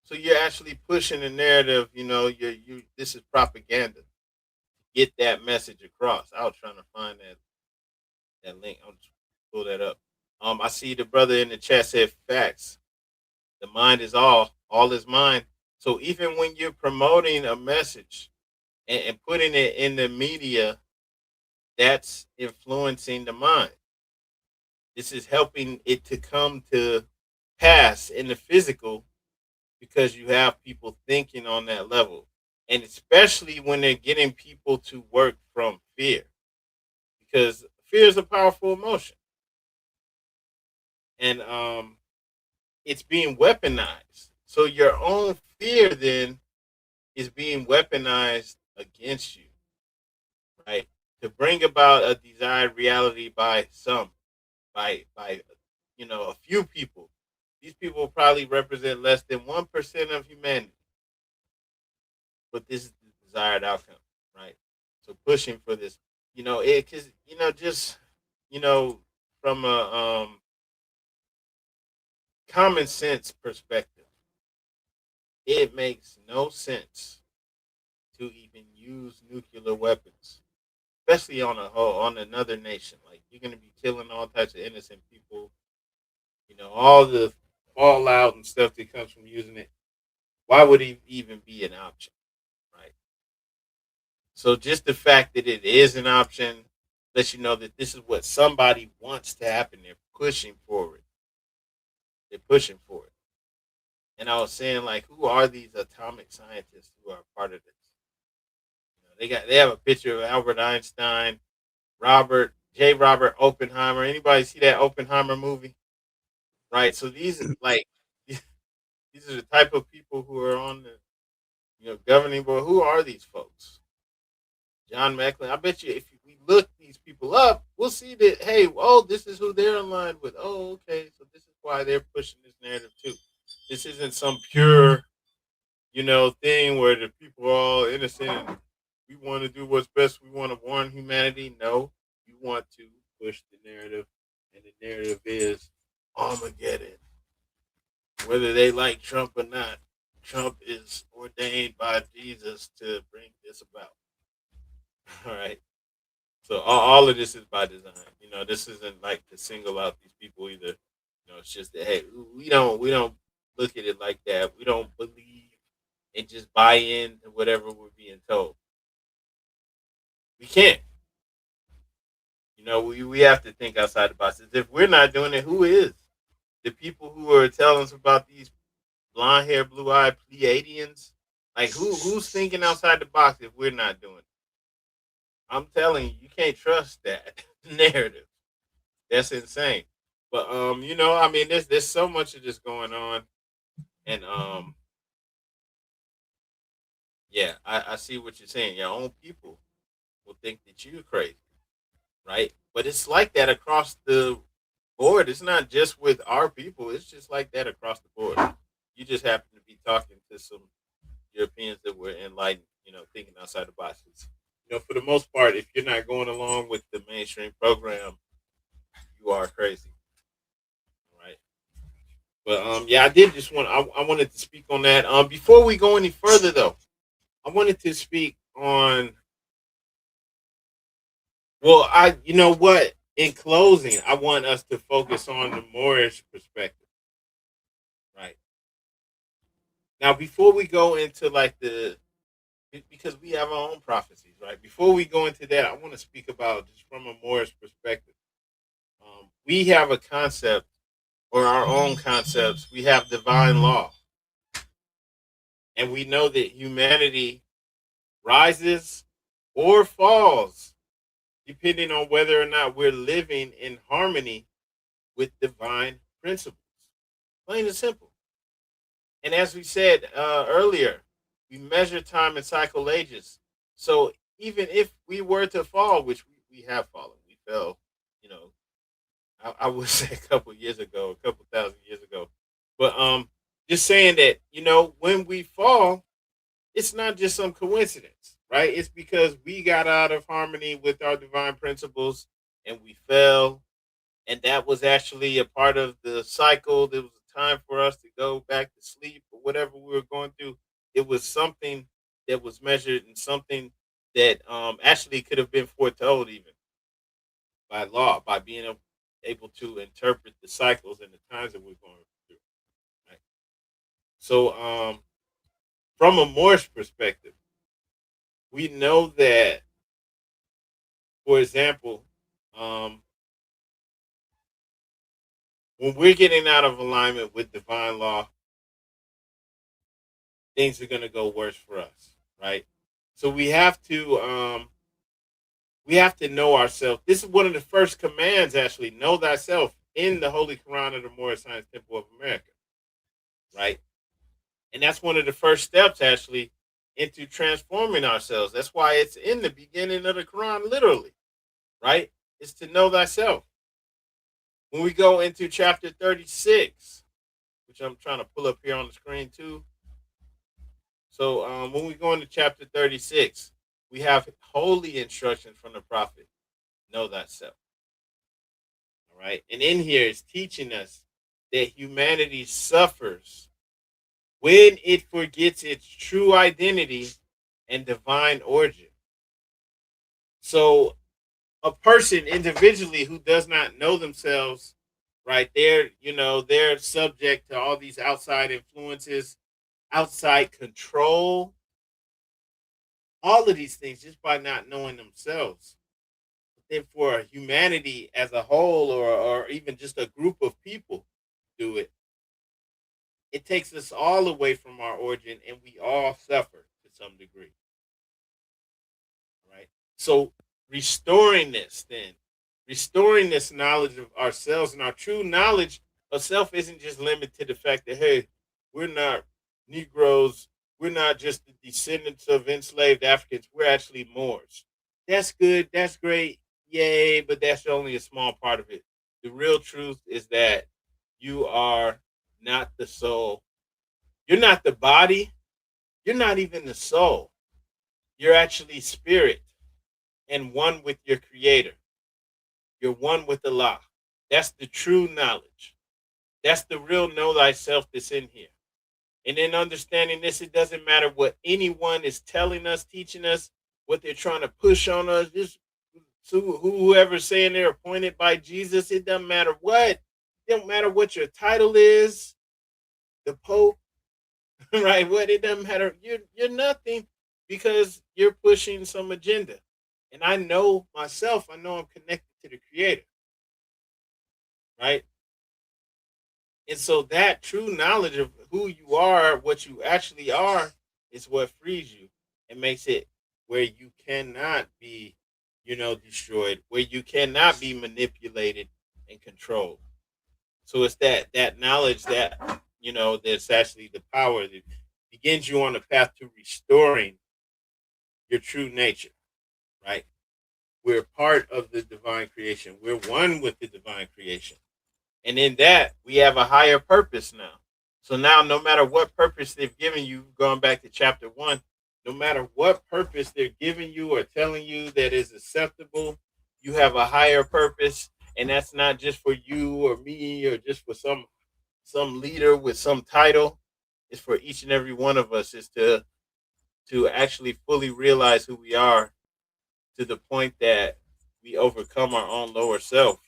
So you're actually pushing the narrative. You this is propaganda. Get that message across. I was trying to find that link. I'll just pull that up. I see the brother in the chat said facts. The mind is all is mind. So even when you're promoting a message and putting it in the media, that's influencing the mind. This is helping it to come to pass in the physical because you have people thinking on that level. And especially when they're getting people to work from fear, because fear is a powerful emotion. And it's being weaponized. So your own fear then is being weaponized against you, right? To bring about a desired reality by some, by a few people. These people probably represent less than 1% of humanity, but this is the desired outcome, right? So pushing for this, it because just you know from a common sense perspective, it makes no sense to even use nuclear weapons, especially on a whole on another nation. Like you're gonna be killing all types of innocent people. You know, all the fallout and stuff that comes from using it. Why would it even be an option, right? So just the fact that it is an option lets you know that this is what somebody wants to happen. They're pushing for it. They're pushing for it. And I was saying, like, who are these atomic scientists who are part of this? You know, they have a picture of Albert Einstein, Robert Oppenheimer. Anybody see that Oppenheimer movie? Right. So these like these are the type of people who are on the governing board. Who are these folks? John Macklin. I bet you if we look these people up, we'll see that hey, oh, this is who they're aligned with. Oh, okay, so this is why they're pushing this narrative too. This isn't some pure, thing where the people are all innocent and we want to do what's best. We want to warn humanity. No, you want to push the narrative, and the narrative is Armageddon. Whether they like Trump or not, Trump is ordained by Jesus to bring this about. All right. So all of this is by design. This isn't like to single out these people either. It's just that hey, we don't look at it like that. We don't believe and just buy in to whatever we're being told. We can't. We have to think outside the box. If we're not doing it, who is? The people who are telling us about these blonde hair, blue eyed Pleiadians, like who's thinking outside the box if we're not doing it? I'm telling you, you can't trust that narrative. That's insane. But I mean, there's so much of this going on, and yeah, I see what you're saying. Your own people will think that you're crazy, right? But it's like that across the board. It's not just with our people. It's just like that across the board. You just happen to be talking to some Europeans that were enlightened, thinking outside the boxes. For the most part, if you're not going along with the mainstream program, you are crazy, right? But yeah, I did just want I wanted to speak on that. Before we go any further, though, I wanted to speak on. Well, you know what? In closing, I want us to focus on the Moorish perspective, right? Now, before we go into like because we have our own prophecies, right? Before we go into that, I want to speak about just from a Moorish perspective. We have a concept or our own concepts. We have divine law, and we know that humanity rises or falls depending on whether or not we're living in harmony with divine principles. Plain and simple. And as we said earlier, we measure time in cycle ages. So even if we were to fall, which we have fallen, we fell, you know, I would say a couple years ago, a couple thousand years ago. But just saying that, when we fall, it's not just some coincidence, right? It's because we got out of harmony with our divine principles and we fell. And that was actually a part of the cycle. There was a time for us to go back to sleep or whatever we were going through. It was something that was measured and something that actually could have been foretold even by law, by being able to interpret the cycles and the times that we're going through. Right? So, from a Moorish perspective, we know that, for example, um, when we're getting out of alignment with divine law, things are going to go worse for us, right? So we have to know ourselves. This is one of the first commands, actually, know thyself in the Holy Quran of the Moorish Science Temple of America, right? And that's one of the first steps, actually, into transforming ourselves. That's why it's in the beginning of the Quran, literally, right? It's to know thyself. When we go into chapter 36, which I'm trying to pull up here on the screen too. So when we go into chapter 36, we have holy instruction from the prophet, know thyself. All right. And in here, it's teaching us that humanity suffers when it forgets its true identity and divine origin. So a person individually who does not know themselves, right, they're subject to all these outside influences, outside control, all of these things just by not knowing themselves. But then for humanity as a whole, or even just a group of people do it, it takes us all away from our origin, and we all suffer to some degree, right? So restoring this knowledge of ourselves, and our true knowledge of self isn't just limited to the fact that, hey, we're not Negroes, we're not just the descendants of enslaved Africans, we're actually Moors. That's good, that's great, yay, but that's only a small part of it. The real truth is that you are not the soul, you're not the body, you're not even the soul. You're actually spirit and one with your creator. You're one with Allah. That's the true knowledge. That's the real know thyself that's in here. And in understanding this, it doesn't matter what anyone is telling us, teaching us, what they're trying to push on us. Just whoever's saying they're appointed by Jesus, it doesn't matter what. It don't matter what your title is, the Pope, right? What, it doesn't matter. You're nothing, because you're pushing some agenda. And I know myself, I know I'm connected to the creator, right? And so that true knowledge of who you are, what you actually are, is what frees you and makes it where you cannot be, destroyed, where you cannot be manipulated and controlled. So it's that knowledge that, that's actually the power that begins you on the path to restoring your true nature, right? We're part of the divine creation. We're one with the divine creation. And in that, we have a higher purpose now. So now, no matter what purpose they've given you, going back to chapter 1, no matter what purpose they're giving you or telling you that is acceptable, you have a higher purpose. And that's not just for you or me or just for some leader with some title. It's for each and every one of us, is to actually fully realize who we are, to the point that we overcome our own lower self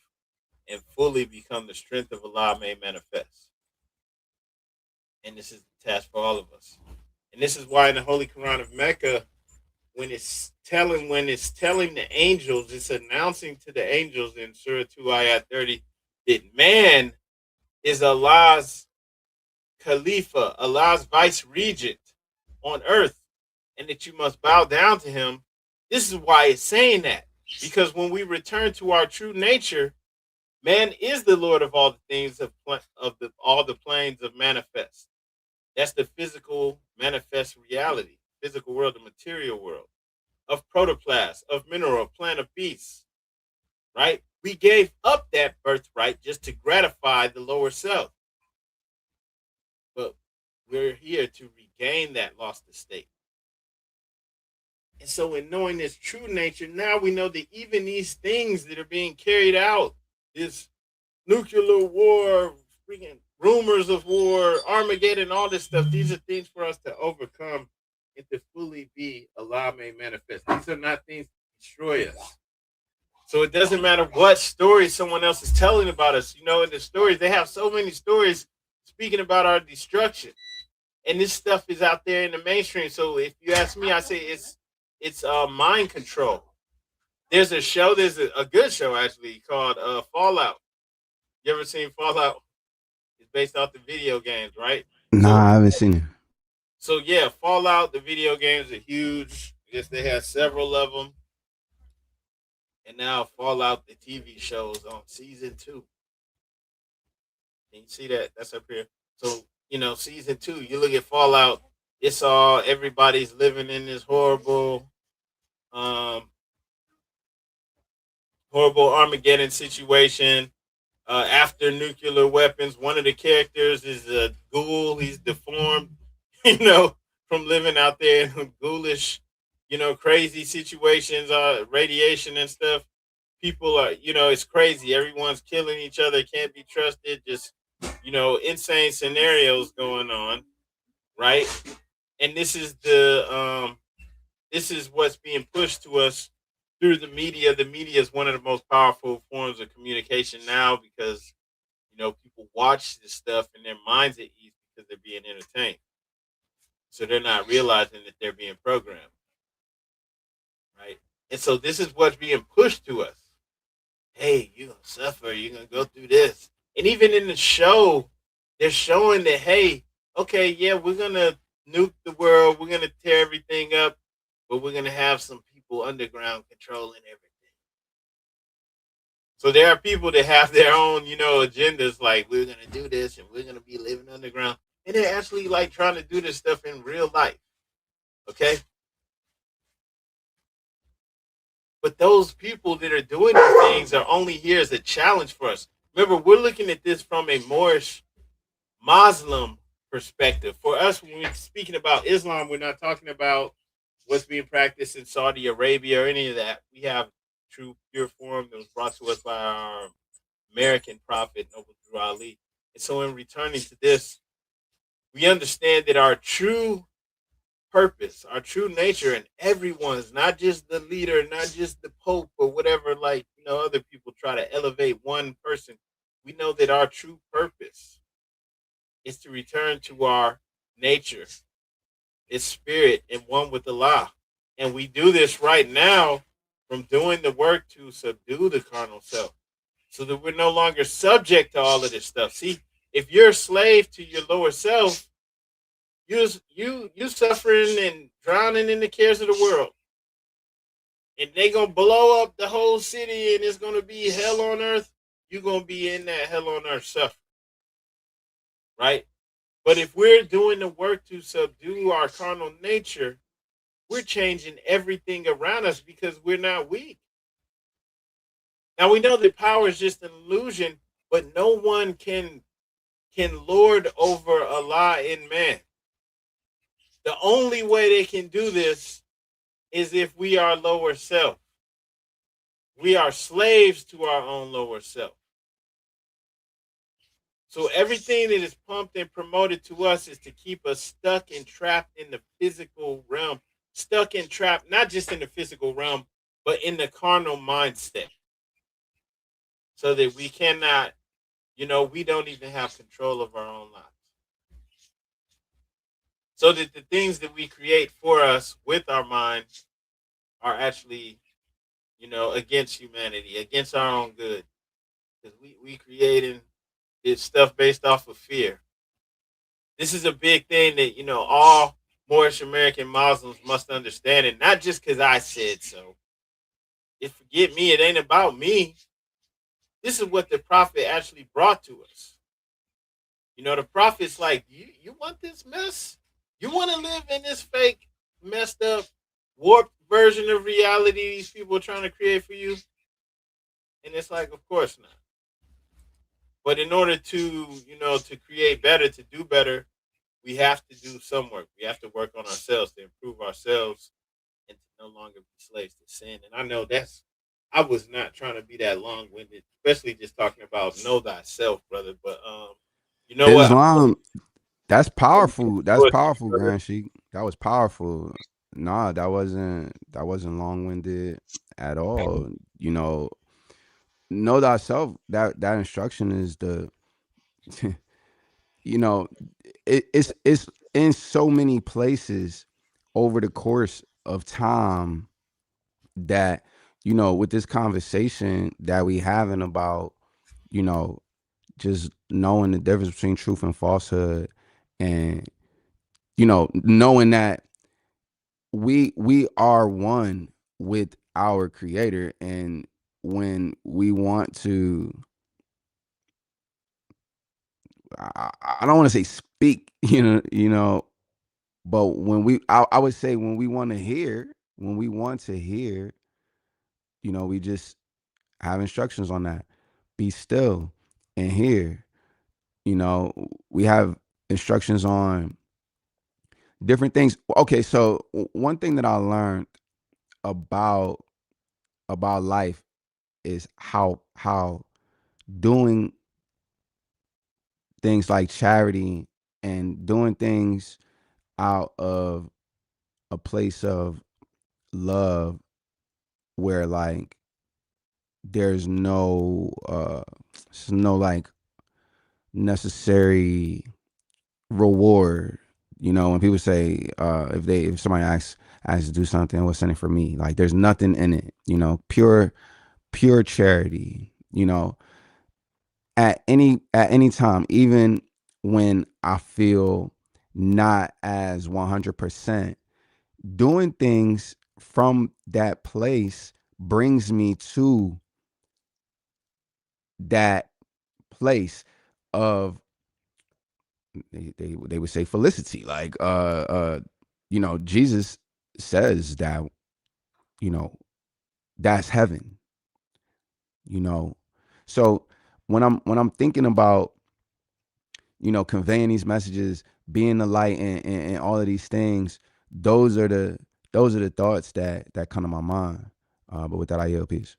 and fully become the strength of Allah made manifest. And this is the task for all of us. And this is why in the Holy Quran of Mecca, when it's telling the angels, it's announcing to the angels in Surah 2 Ayat 30 that man is Allah's Khalifa, Allah's vice regent on earth, and that you must bow down to him. This is why it's saying that. Because when we return to our true nature, man is the Lord of all the things of all the planes of manifest. That's the physical manifest reality, physical world, the material world, of protoplasm, of mineral, plant, of beast, right? We gave up that birthright just to gratify the lower self. But we're here to regain that lost estate. And so in knowing this true nature, now we know that even these things that are being carried out, this nuclear war, freaking rumors of war, Armageddon, all this stuff, these are things for us to overcome and to fully be Allah made manifest. These are not things to destroy us. So it doesn't matter what story someone else is telling about us. In the stories, they have so many stories speaking about our destruction. And this stuff is out there in the mainstream. So if you ask me, I say it's mind control. There's a show, there's a good show actually called Fallout. You ever seen Fallout? It's based off the video games, right? Nah, I haven't seen it. So yeah, Fallout, the video games are huge. I guess they have several of them. And now Fallout, the TV show, is on season 2. Can you see that? That's up here. So, season 2, you look at Fallout, it's all, everybody's living in this horrible Armageddon situation. After nuclear weapons, one of the characters is a ghoul. He's deformed, from living out there in ghoulish, crazy situations, radiation and stuff. People are, it's crazy. Everyone's killing each other, can't be trusted. Just, insane scenarios going on, right? And this is the this is what's being pushed to us through the media. The media is one of the most powerful forms of communication now because people watch this stuff and their minds at ease because they're being entertained. So they're not realizing that they're being programmed, right? And so this is what's being pushed to us. Hey, you're gonna suffer, you're gonna go through this. And even in the show, they're showing that, hey, okay, yeah, we're gonna nuke the world, we're gonna tear everything up, but we're gonna have some people underground controlling everything. So there are people that have their own, agendas, like we're gonna do this and we're gonna be living underground. And they're actually like trying to do this stuff in real life. Okay. But those people that are doing these things are only here as a challenge for us. Remember, we're looking at this from a Moorish Muslim perspective. For us, when we're speaking about Islam, we're not talking about what's being practiced in Saudi Arabia or any of that. We have true pure form that was brought to us by our American prophet, Noble Drew Ali. And so in returning to this, we understand that our true purpose, our true nature, and everyone's, not just the leader, not just the Pope or whatever, like, other people try to elevate one person. We know that our true purpose is to return to our nature, its spirit, and one with Allah. And we do this right now from doing the work to subdue the carnal self so that we're no longer subject to all of this stuff. See, if you're a slave to your lower self, you suffering and drowning in the cares of the world, and they gonna blow up the whole city, and it's gonna be hell on earth. You're gonna be in that hell on earth suffering, right? But if we're doing the work to subdue our carnal nature, we're changing everything around us because we're not weak. Now we know that power is just an illusion, but no one can lord over Allah in man. The only way they can do this is if we are lower self. We are slaves to our own lower self. So everything that is pumped and promoted to us is to keep us stuck and trapped in the physical realm, stuck and trapped, not just in the physical realm, but in the carnal mindset. So that we cannot, we don't even have control of our own lives. So that the things that we create for us with our mind are actually, against humanity, against our own good. Because we creating this stuff based off of fear. This is a big thing that, all Moorish American Muslims must understand. And not just because I said so. If forget me, it ain't about me. This is what the prophet actually brought to us. The prophet's like, you want this mess? You want to live in this fake, messed up, warped version of reality these people are trying to create for you? And it's like, of course not. But in order to, to create better, to do better, we have to do some work. We have to work on ourselves to improve ourselves and to no longer be slaves to sin. And I know I was not trying to be that long winded, especially just talking about know thyself, brother. But you know what? Islam, that's I'm powerful. That's powerful, brother. Grand Sheik. That was powerful. Nah, that wasn't long winded at all. Know thyself. That instruction is the you know, it's in so many places over the course of time that with this conversation that we having about you know just knowing the difference between truth and falsehood, and knowing that we are one with our creator, and when we want to, I don't want to say speak, but I would say when we want to hear, we just have instructions on that. Be still and hear. We have instructions on different things. Okay, so one thing that I learned about life is how doing things like charity and doing things out of a place of love where like there's no like necessary reward. You know, when people say if somebody asks to do something, what's in it for me? Like there's nothing in it. You know, pure charity. You know, at any time, even when I feel not as 100%, doing things from that place brings me to that place of they would say felicity. Like you know, Jesus says that, you know, that's heaven, you know. So when I'm thinking about, you know, conveying these messages, being the light, and all of these things, those are the thoughts that come to my mind. But with that, I yield. Peace.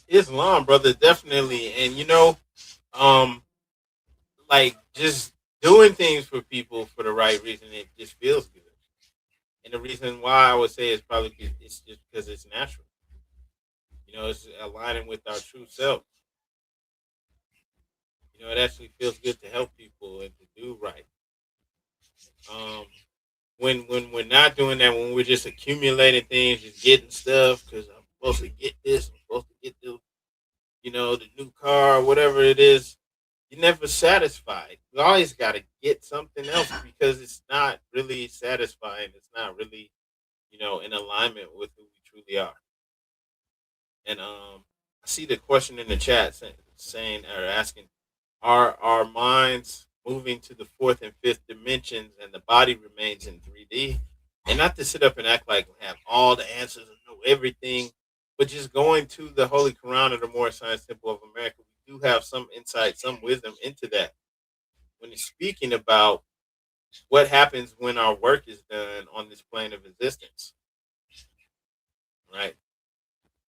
Islam, brother, definitely. And um, like just doing things for people for the right reason, it just feels good. And the reason why I would say is probably it's just because it's natural. It's aligning with our true self. It actually feels good to help people and to do right. Um, when we're not doing that, when we're just accumulating things, just getting stuff because I'm supposed to get this, I'm supposed to get the new car, whatever it is, you're never satisfied. You always got to get something else because it's not really satisfying. It's not really, in alignment with who we truly are. And I see the question in the chat saying or asking, are our minds moving to the fourth and fifth dimensions and the body remains in 3D? And not to sit up and act like we have all the answers and know everything, but just going to the Holy Quran of the Moorish Science Temple of America, we do have some insight, some wisdom into that. When it's speaking about what happens when our work is done on this plane of existence, right?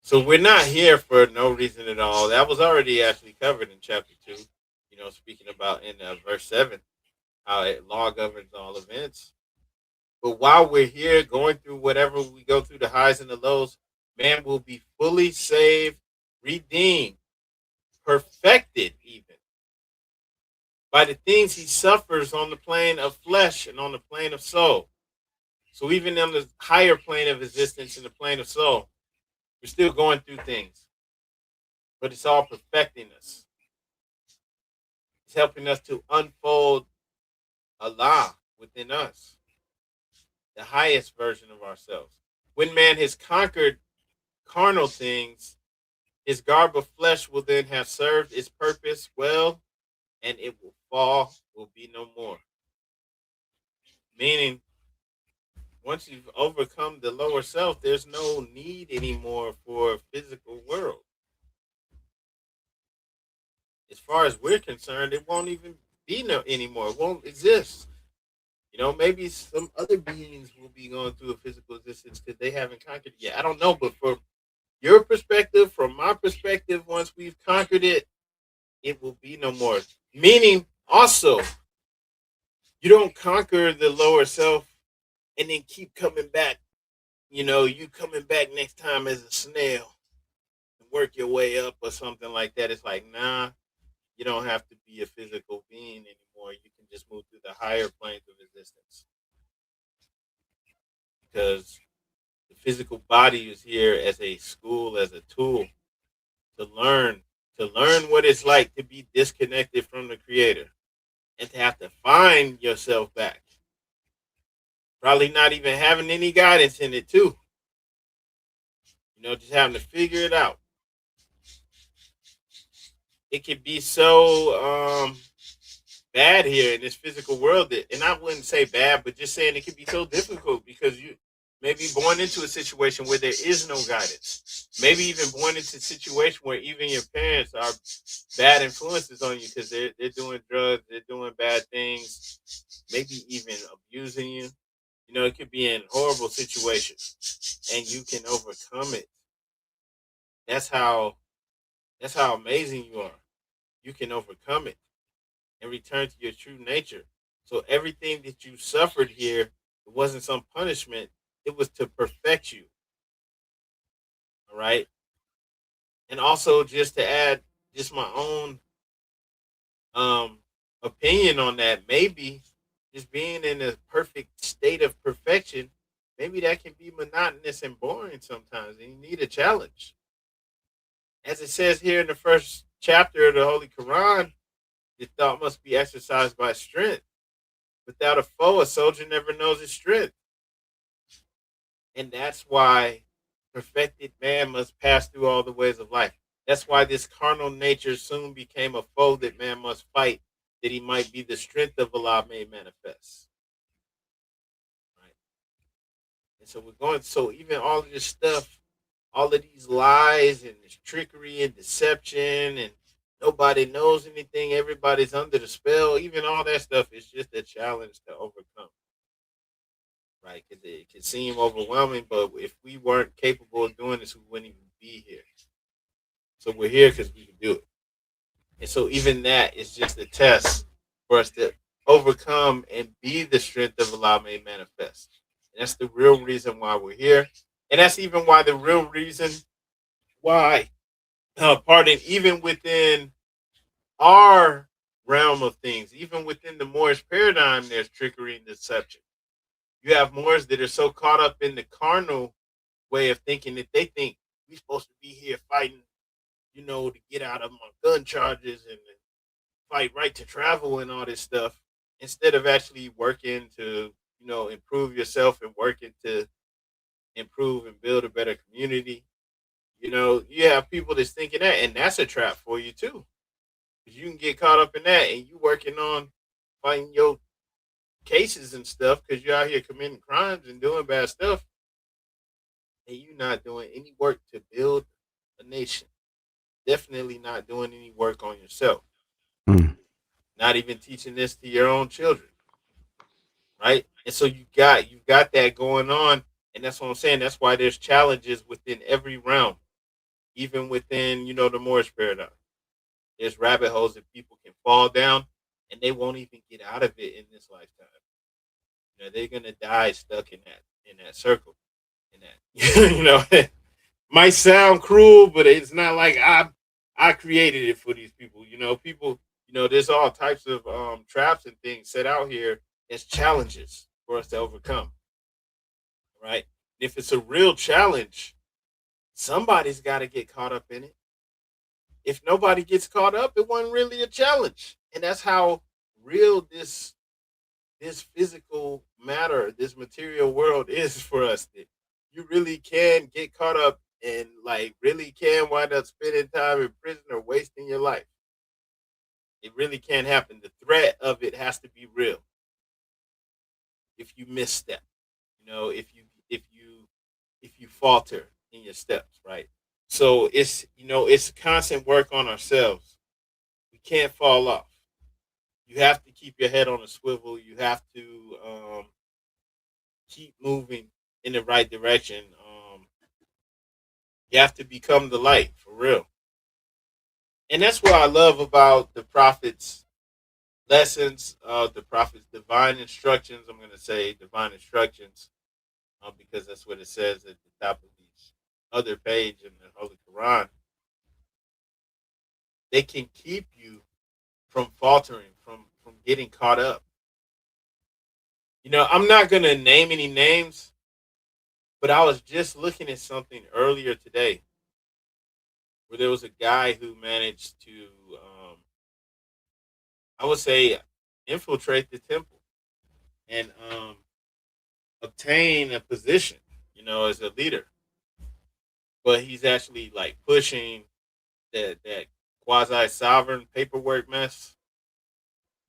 So we're not here for no reason at all. That was already actually covered in chapter 2. Speaking about in verse 7, how law governs all events. But while we're here going through whatever we go through, the highs and the lows, man will be fully saved, redeemed, perfected, even by the things he suffers on the plane of flesh and on the plane of soul. So even on the higher plane of existence in the plane of soul, we're still going through things, but it's all perfecting us. It's helping us to unfold Allah within us, the highest version of ourselves. When man has conquered carnal things, his garb of flesh will then have served its purpose well, and it will fall, will be no more. Meaning, once you've overcome the lower self, there's no need anymore for a physical world. As far as we're concerned, it won't even be no anymore. It won't exist. Maybe some other beings will be going through a physical existence because they haven't conquered it yet. I don't know, but from your perspective, from my perspective, once we've conquered it, it will be no more. Meaning, also, you don't conquer the lower self and then keep coming back. You coming back next time as a snail and work your way up or something like that. It's like, nah, you don't have to be a physical being anymore. You can just move through the higher planes of existence because the physical body is here as a school, as a tool to learn what it's like to be disconnected from the creator and to have to find yourself back. Probably not even having any guidance in it too. Just having to figure it out. It can be so bad here in this physical world and I wouldn't say bad, but just saying it can be so difficult because you may be born into a situation where there is no guidance. Maybe even born into a situation where even your parents are bad influences on you because they're doing drugs, they're doing bad things, maybe even abusing you. It could be in horrible situations and you can overcome it. That's how amazing you are. You can overcome it and return to your true nature. So everything that you suffered here, It wasn't some punishment. It was to perfect you. All right. And also just to add just my own um opinion on that, maybe just being in a perfect state of perfection, maybe that can be monotonous and boring sometimes, and you need a challenge. As it says here in the first chapter of the Holy Quran, the thought must be exercised by strength. Without a foe, a soldier never knows his strength. And that's why perfected man must pass through all the ways of life. That's why this carnal nature soon became a foe that man must fight, that he might be the strength of Allah made manifest. Right. And so we're going, so even all of this stuff, all of these lies and this trickery and deception, and nobody knows anything, everybody's under the spell, even all that stuff is just a challenge to overcome. Right? Because it can seem overwhelming, but if we weren't capable of doing this, we wouldn't even be here. So we're here because we can do it. And so even that is just a test for us to overcome and be the strength of Allah made manifest. And that's the real reason why we're here. And that's even why the real reason why, pardon, even within our realm of things, even within the Moorish paradigm, there's trickery and deception. You have Moors that are so caught up in the carnal way of thinking that they think we're supposed to be here fighting, to get out of my gun charges and fight right to travel and all this stuff, instead of actually working to, improve yourself and working to improve and build a better community. You have people that's thinking that, and that's a trap for you too. Because you can get caught up in that and you working on fighting your cases and stuff because you're out here committing crimes and doing bad stuff, and you're not doing any work to build a nation. Definitely not doing any work on yourself. Mm. Not even teaching this to your own children, right? And so you've got that going on, and that's what I'm saying. That's why there's challenges within every realm, even within the Moorish paradigm. There's rabbit holes that people can fall down, and they won't even get out of it in this lifetime. They're gonna die stuck in that circle, in that it might sound cruel, but it's not like I created it for these people. People. There's all types of traps and things set out here as challenges for us to overcome. Right? If it's a real challenge, somebody's got to get caught up in it. If nobody gets caught up, it wasn't really a challenge, and that's how real this physical matter, this material world is for us. That you really can get caught up and like really can wind up spending time in prison or wasting your life. It really can't happen. The threat of it has to be real. If you misstep, if you falter in your steps, right? So it's constant work on ourselves. We can't fall off. You have to keep your head on a swivel. You have to keep moving in the right direction. You have to become the light for real. And that's what I love about the prophet's lessons, the prophet's divine instructions. I'm going to say divine instructions because that's what it says at the top of each other page in the Holy Quran. They can keep you from faltering, from getting caught up. I'm not going to name any names, but I was just looking at something earlier today where there was a guy who managed to, I would say, infiltrate the temple and obtain a position, as a leader. But he's actually like pushing that quasi sovereign paperwork mess.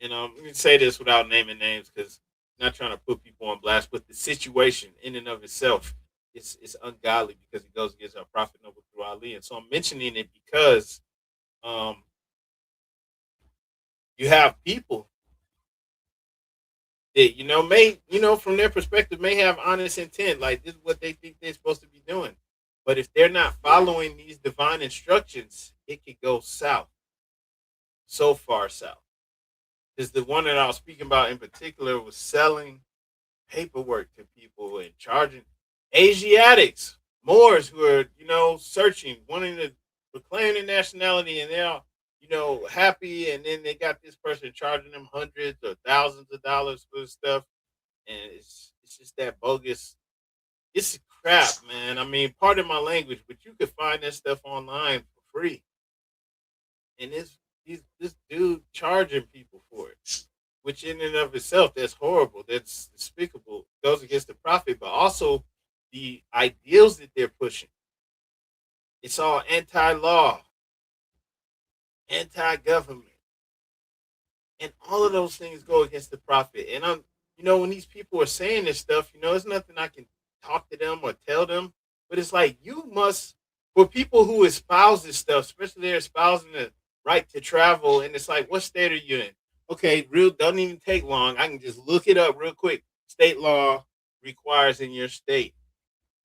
Let me say this without naming names because I'm not trying to put people on blast, but the situation in and of itself is ungodly because it goes against our prophet noble through Ali. And so I'm mentioning it because you have people that may from their perspective may have honest intent, like this is what they think they're supposed to be doing, but if they're not following these divine instructions, it could go south, so far south. Because the one that I was speaking about in particular was selling paperwork to people and charging Asiatics, Moors who are, searching, wanting to proclaim their nationality, and they're all, happy, and then they got this person charging them hundreds or thousands of dollars for this stuff, and it's just that bogus. It's crap, man. I mean, pardon my language, but you could find that stuff online for free, and this dude charging people for it, which in and of itself, that's horrible. That's despicable. Goes against the prophet, but also the ideals that they're pushing. It's all anti-law, anti-government, and all of those things go against the prophet. And when these people are saying this stuff, there's nothing I can talk to them or tell them. But it's like, you must, for people who espouse this stuff, especially they're espousing the right to travel, and it's like, what state are you in? Okay, real, doesn't even take long. I can just look it up real quick. State law requires in your state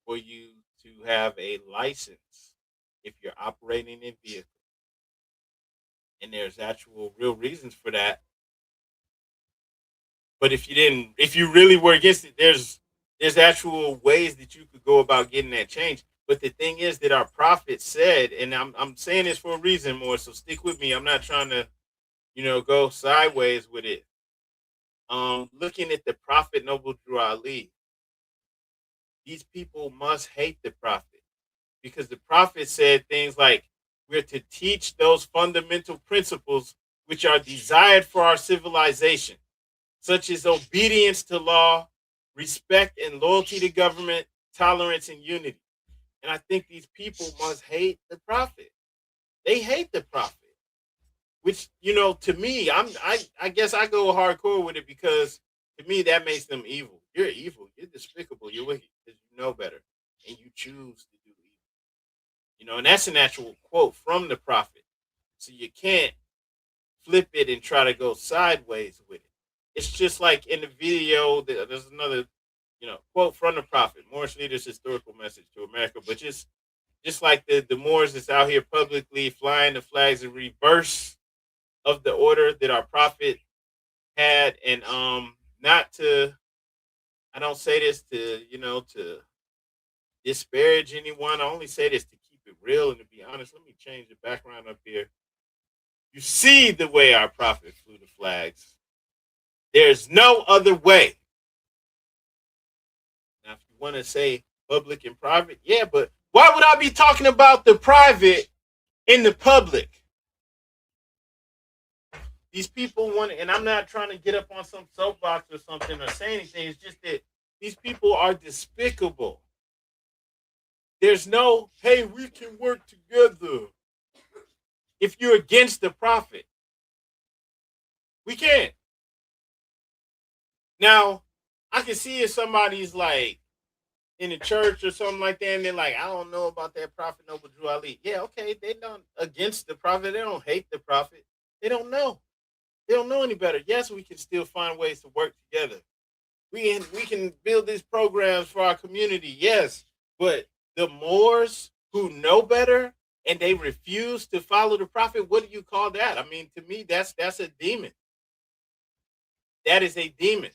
for you to have a license if you're operating a vehicle. And there's actual real reasons for that. But if you really were against it, there's actual ways that you could go about getting that change. But the thing is that our prophet said, and I'm saying this for a reason more, so stick with me. I'm not trying to, go sideways with it. Looking at the prophet Noble Drew Ali, these people must hate the prophet, because the prophet said things like, we're to teach those fundamental principles which are desired for our civilization, such as obedience to law, respect and loyalty to government, tolerance and unity. And I think these people must hate the prophet. They hate the prophet, which, to me, I guess I go hardcore with it, because to me that makes them evil. You're evil. You're despicable. You're wicked because you know better and you choose to do evil. And that's an actual quote from the prophet. So you can't flip it and try to go sideways with it. It's just like in the video, there's another, quote from the prophet, Moorish leaders' historical message to America, but just like the Moors that's out here publicly flying the flags in reverse of the order that our prophet had. And not to, I don't say this to, to disparage anyone. I only say this to keep it real and to be honest. Let me change the background up here. You see the way our prophet flew the flags. There's no other way. Now, if you want to say public and private, yeah, but why would I be talking about the private in the public? These people want to, and I'm not trying to get up on some soapbox or something or say anything. It's just that these people are despicable. There's no, hey, we can work together. If you're against the prophet, we can't. Now, I can see if somebody's like in the church or something like that, and they're like, I don't know about that prophet Noble Drew Ali. Yeah, okay, they're not against the prophet. They don't hate the prophet. They don't know. They don't know any better. Yes, we can still find ways to work together. We can build these programs for our community. Yes, but the Moors who know better and they refuse to follow the prophet, what do you call that? I mean, to me, that's a demon. That is a demon.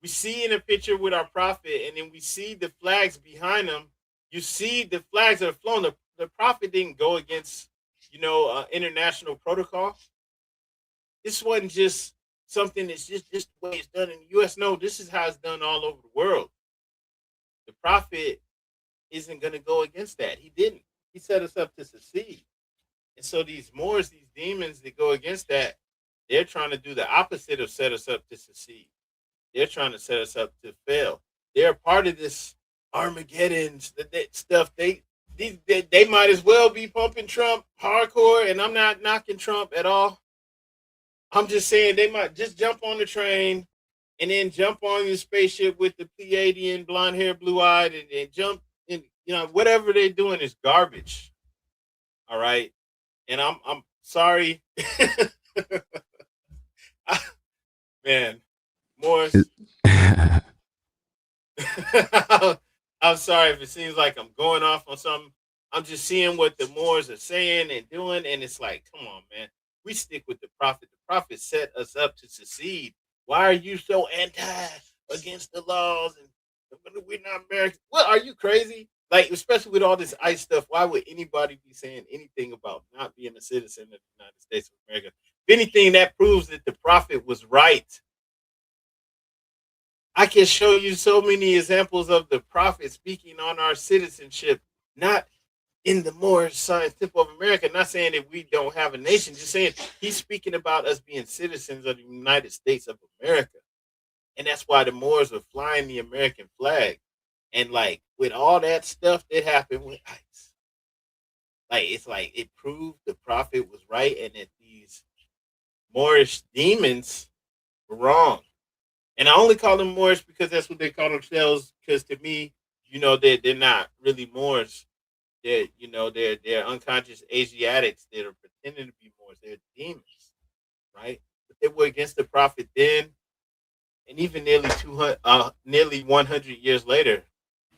We see in a picture with our prophet, and then we see the flags behind him. You see the flags that are flown. The prophet didn't go against, international protocol. This wasn't just something that's just the way it's done in the U.S. No, this is how it's done all over the world. The prophet isn't going to go against that. He didn't. He set us up to succeed. And so these Moors, these demons that go against that, they're trying to do the opposite of set us up to succeed. They're trying to set us up to fail. They're part of this Armageddon stuff. They might as well be pumping Trump hardcore, and I'm not knocking Trump at all. I'm just saying they might just jump on the train and then jump on your spaceship with the Pleiadian, blonde hair, blue eyed, and jump in. Whatever they're doing is garbage. All right, and I'm sorry, man. Morris. I'm sorry if it seems like I'm going off on something. I'm just seeing what the Moors are saying and doing, and it's like, come on, man. We stick with the prophet. The prophet set us up to succeed. Why are you so anti? against the laws and we're not American. What, are you crazy? Like, especially with all this ICE stuff, why would anybody be saying anything about not being a citizen of the United States of America? If anything, that proves that the prophet was right. I can show you so many examples of the prophet speaking on our citizenship, not in the Moorish Science Temple of America. Not saying that we don't have a nation, just saying he's speaking about us being citizens of the United States of America. And that's why the Moors were flying the American flag. And like with all that stuff that happened with ICE, like it's like it proved the prophet was right and that these Moorish demons were wrong. And I only call them Moorish because that's what they call themselves. Because to me, they're not really Moors. They're unconscious Asiatics that are pretending to be Moors. They're demons, right? But they were against the prophet then, and even nearly 100 years later,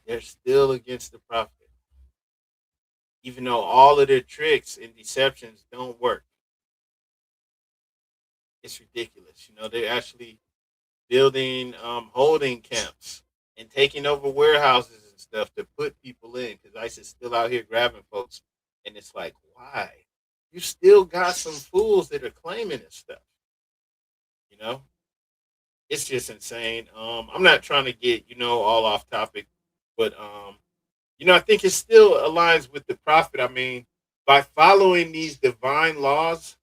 they're still against the prophet, even though all of their tricks and deceptions don't work. It's ridiculous. They're actually building holding camps and taking over warehouses and stuff to put people in because ICE is still out here grabbing folks. And it's like, why? You still got some fools that are claiming this stuff. You know, it's just insane. I'm not trying to get all off topic, but I think it still aligns with the prophet. I mean, by following these divine laws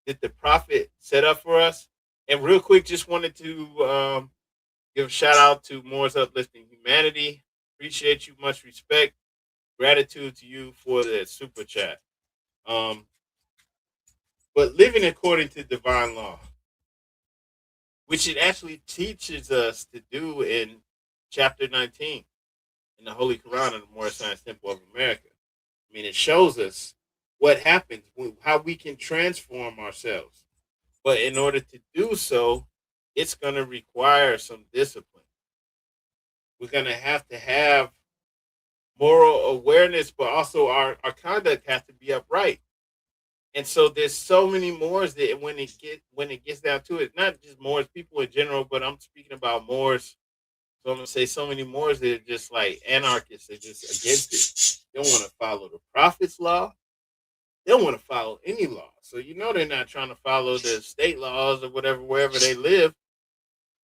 that the prophet set up for us. And real quick, just wanted to give a shout out to Moore's Uplifting Humanity. Appreciate you, much respect, gratitude to you for the super chat. But living according to divine law, which it actually teaches us to do in chapter 19 in the Holy Quran of the Moorish Science Temple of America. I mean, it shows us what happens, how we can transform ourselves. But in order to do so, it's going to require some discipline. We're going to have moral awareness, but also our conduct has to be upright. And so there's so many Moors that when it gets down to it, not just Moors, people in general, but I'm speaking about Moors. So I'm gonna say so many Moors that are just like anarchists, they're just against it. They don't want to follow the prophet's law. They don't want to follow any law. So they're not trying to follow the state laws or whatever wherever they live,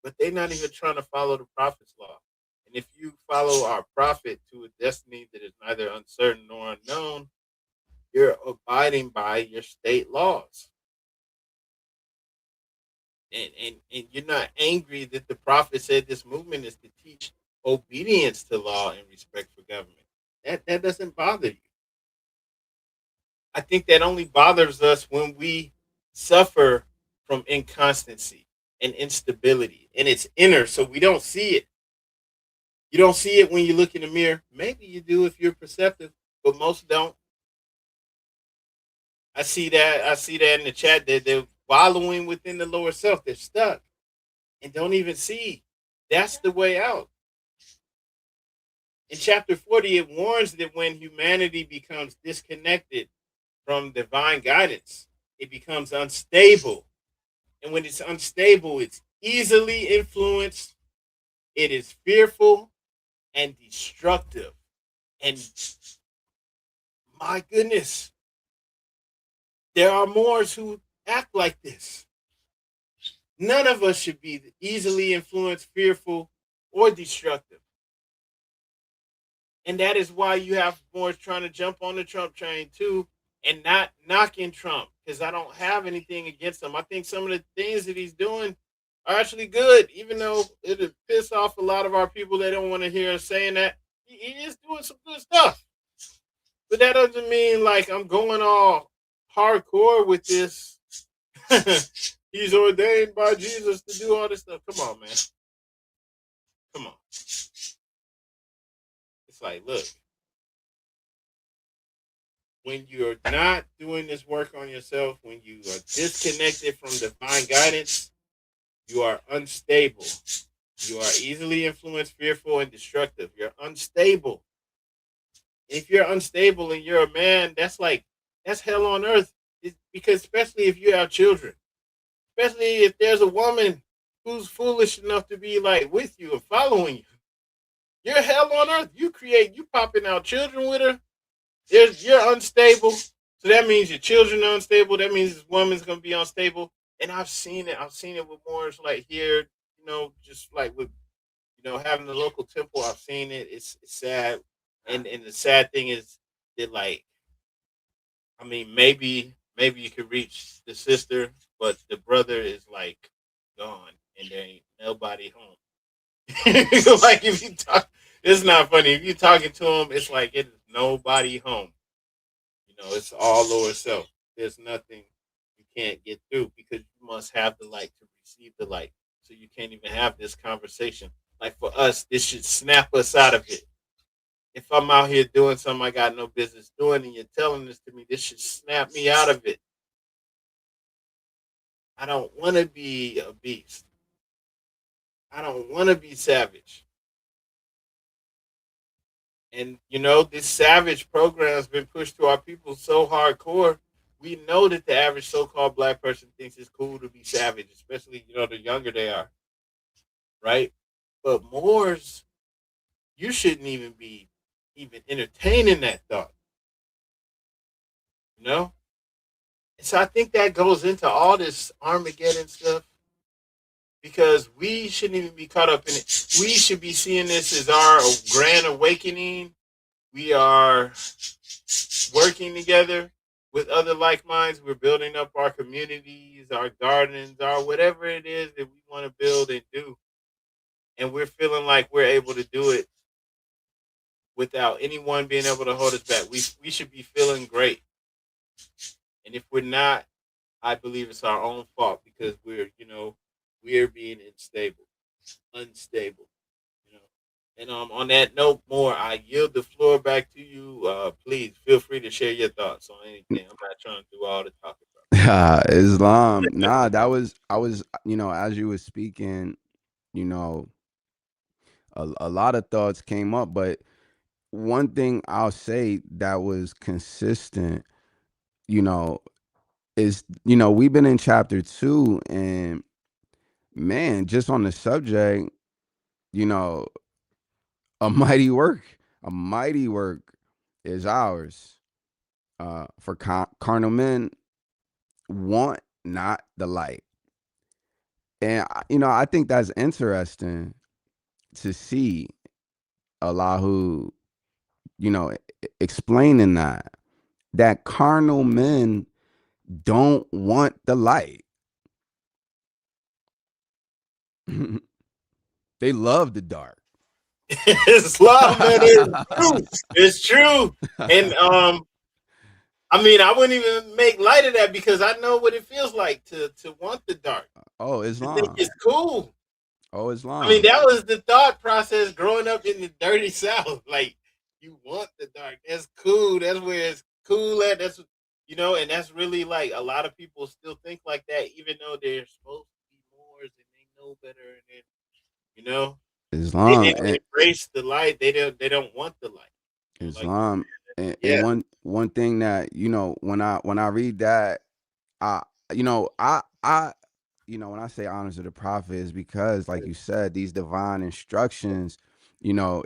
but they're not even trying to follow the prophet's law. And if you follow our prophet to a destiny that is neither uncertain nor unknown, you're abiding by your state laws. And you're not angry that the prophet said this movement is to teach obedience to law and respect for government. That doesn't bother you. I think that only bothers us when we suffer from inconstancy and instability, and it's inner, so we don't see it. You don't see it when you look in the mirror. Maybe you do if you're perceptive, but most don't. I see that in the chat that they're wallowing within the lower self. They're stuck and don't even see that's the way out. In chapter 40, it warns that when humanity becomes disconnected from divine guidance, it becomes unstable. And when it's unstable, it's easily influenced, it is fearful and destructive. And my goodness, there are Moors who act like this. None of us should be easily influenced, fearful, or destructive. And that is why you have Moors trying to jump on the Trump train too and not knocking Trump, because I don't have anything against him. I think some of the things that he's doing are actually good, even though it'll piss off a lot of our people. They don't want to hear us saying that. He is doing some good stuff. But that doesn't mean like I'm going all hardcore with this. He's ordained by Jesus to do all this stuff. Come on, man. Come on. It's like, look, when you're not doing this work on yourself, when you are disconnected from divine guidance, you are unstable. You are easily influenced, fearful, and destructive. You're unstable. If you're unstable and you're a man, that's hell on earth. Because especially if you have children, especially if there's a woman who's foolish enough to be like with you and following you. You're hell on earth. You popping out children with her. You're unstable. So that means your children are unstable. That means this woman's gonna be unstable. And I've seen it. I've seen it with Moorish, like here, just like with having the local temple. I've seen it. It's sad. And the sad thing is that, like, I mean, maybe you could reach the sister, but the brother is like gone, and there ain't nobody home. Like if you talk, it's not funny. If you're talking to him, it's like it is nobody home. It's all lower self. There's nothing you can't get through because you must have the light to receive the light. So you can't even have this conversation. Like for us, this should snap us out of it. If I'm out here doing something I got no business doing and you're telling this to me, this should snap me out of it. I don't want to be a beast. I don't want to be savage. And this savage program has been pushed to our people so hardcore. We know that the average so-called black person thinks it's cool to be savage, especially the younger they are, right? But Moors, you shouldn't even be even entertaining that thought, you know. And so I think that goes into all this Armageddon stuff because we shouldn't even be caught up in it. We should be seeing this as our grand awakening. We are working together with other like minds. We're building up our communities, our gardens, our whatever it is that we want to build and do. And we're feeling like we're able to do it without anyone being able to hold us back. We should be feeling great. And if we're not, I believe it's our own fault because we're being unstable. You know. And on that note, more, I yield the floor back to you. Please feel free to share your thoughts on anything. I'm not trying to do all the talking Islam. Nah, that was I was as you were speaking, you know, a lot of thoughts came up, but one thing I'll say that was consistent, you know, is we've been in chapter 2, and man, just on the subject, you know, a mighty work, a mighty work is ours. For carnal men want not the light, and I think that's interesting to see Allahu, explaining that carnal men don't want the light. They love the dark. Islam, man, it's true. It's true. And I mean, I wouldn't even make light of that because I know what it feels like to want the dark. Oh, To think Islam. it's cool. Oh, I mean, Islam. that was the thought process growing up in the dirty South. Like, you want the dark. That's cool. That's where it's cool at. And that's really like a lot of people still think like that, even though they're supposed to be Moors and they know better. And then, you know, they Islam didn't and embrace the light. They don't want the light. Like, Islam and yeah. one thing that when I read that, I you know I when I say honors of the prophet is because, like you said, these divine instructions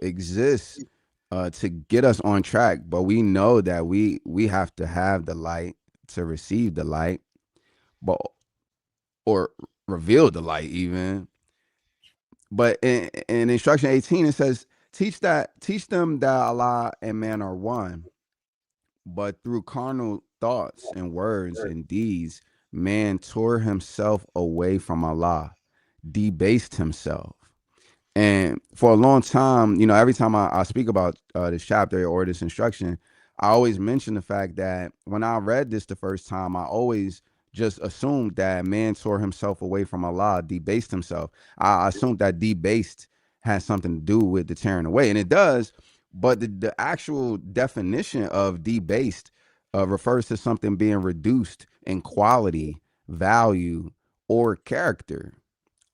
exist to get us on track, but we know that we have to have the light to receive the light, but or reveal the light even. But in instruction 18 it says, teach them that Allah and man are one, but through carnal thoughts and words and deeds, man tore himself away from Allah, debased himself. And for a long time, every time I speak about this chapter or this instruction, I always mention the fact that when I read this the first time, I always just assumed that man tore himself away from Allah, debased himself. I assumed that debased has something to do with the tearing away, and it does. But the actual definition of debased refers to something being reduced in quality, value, or character,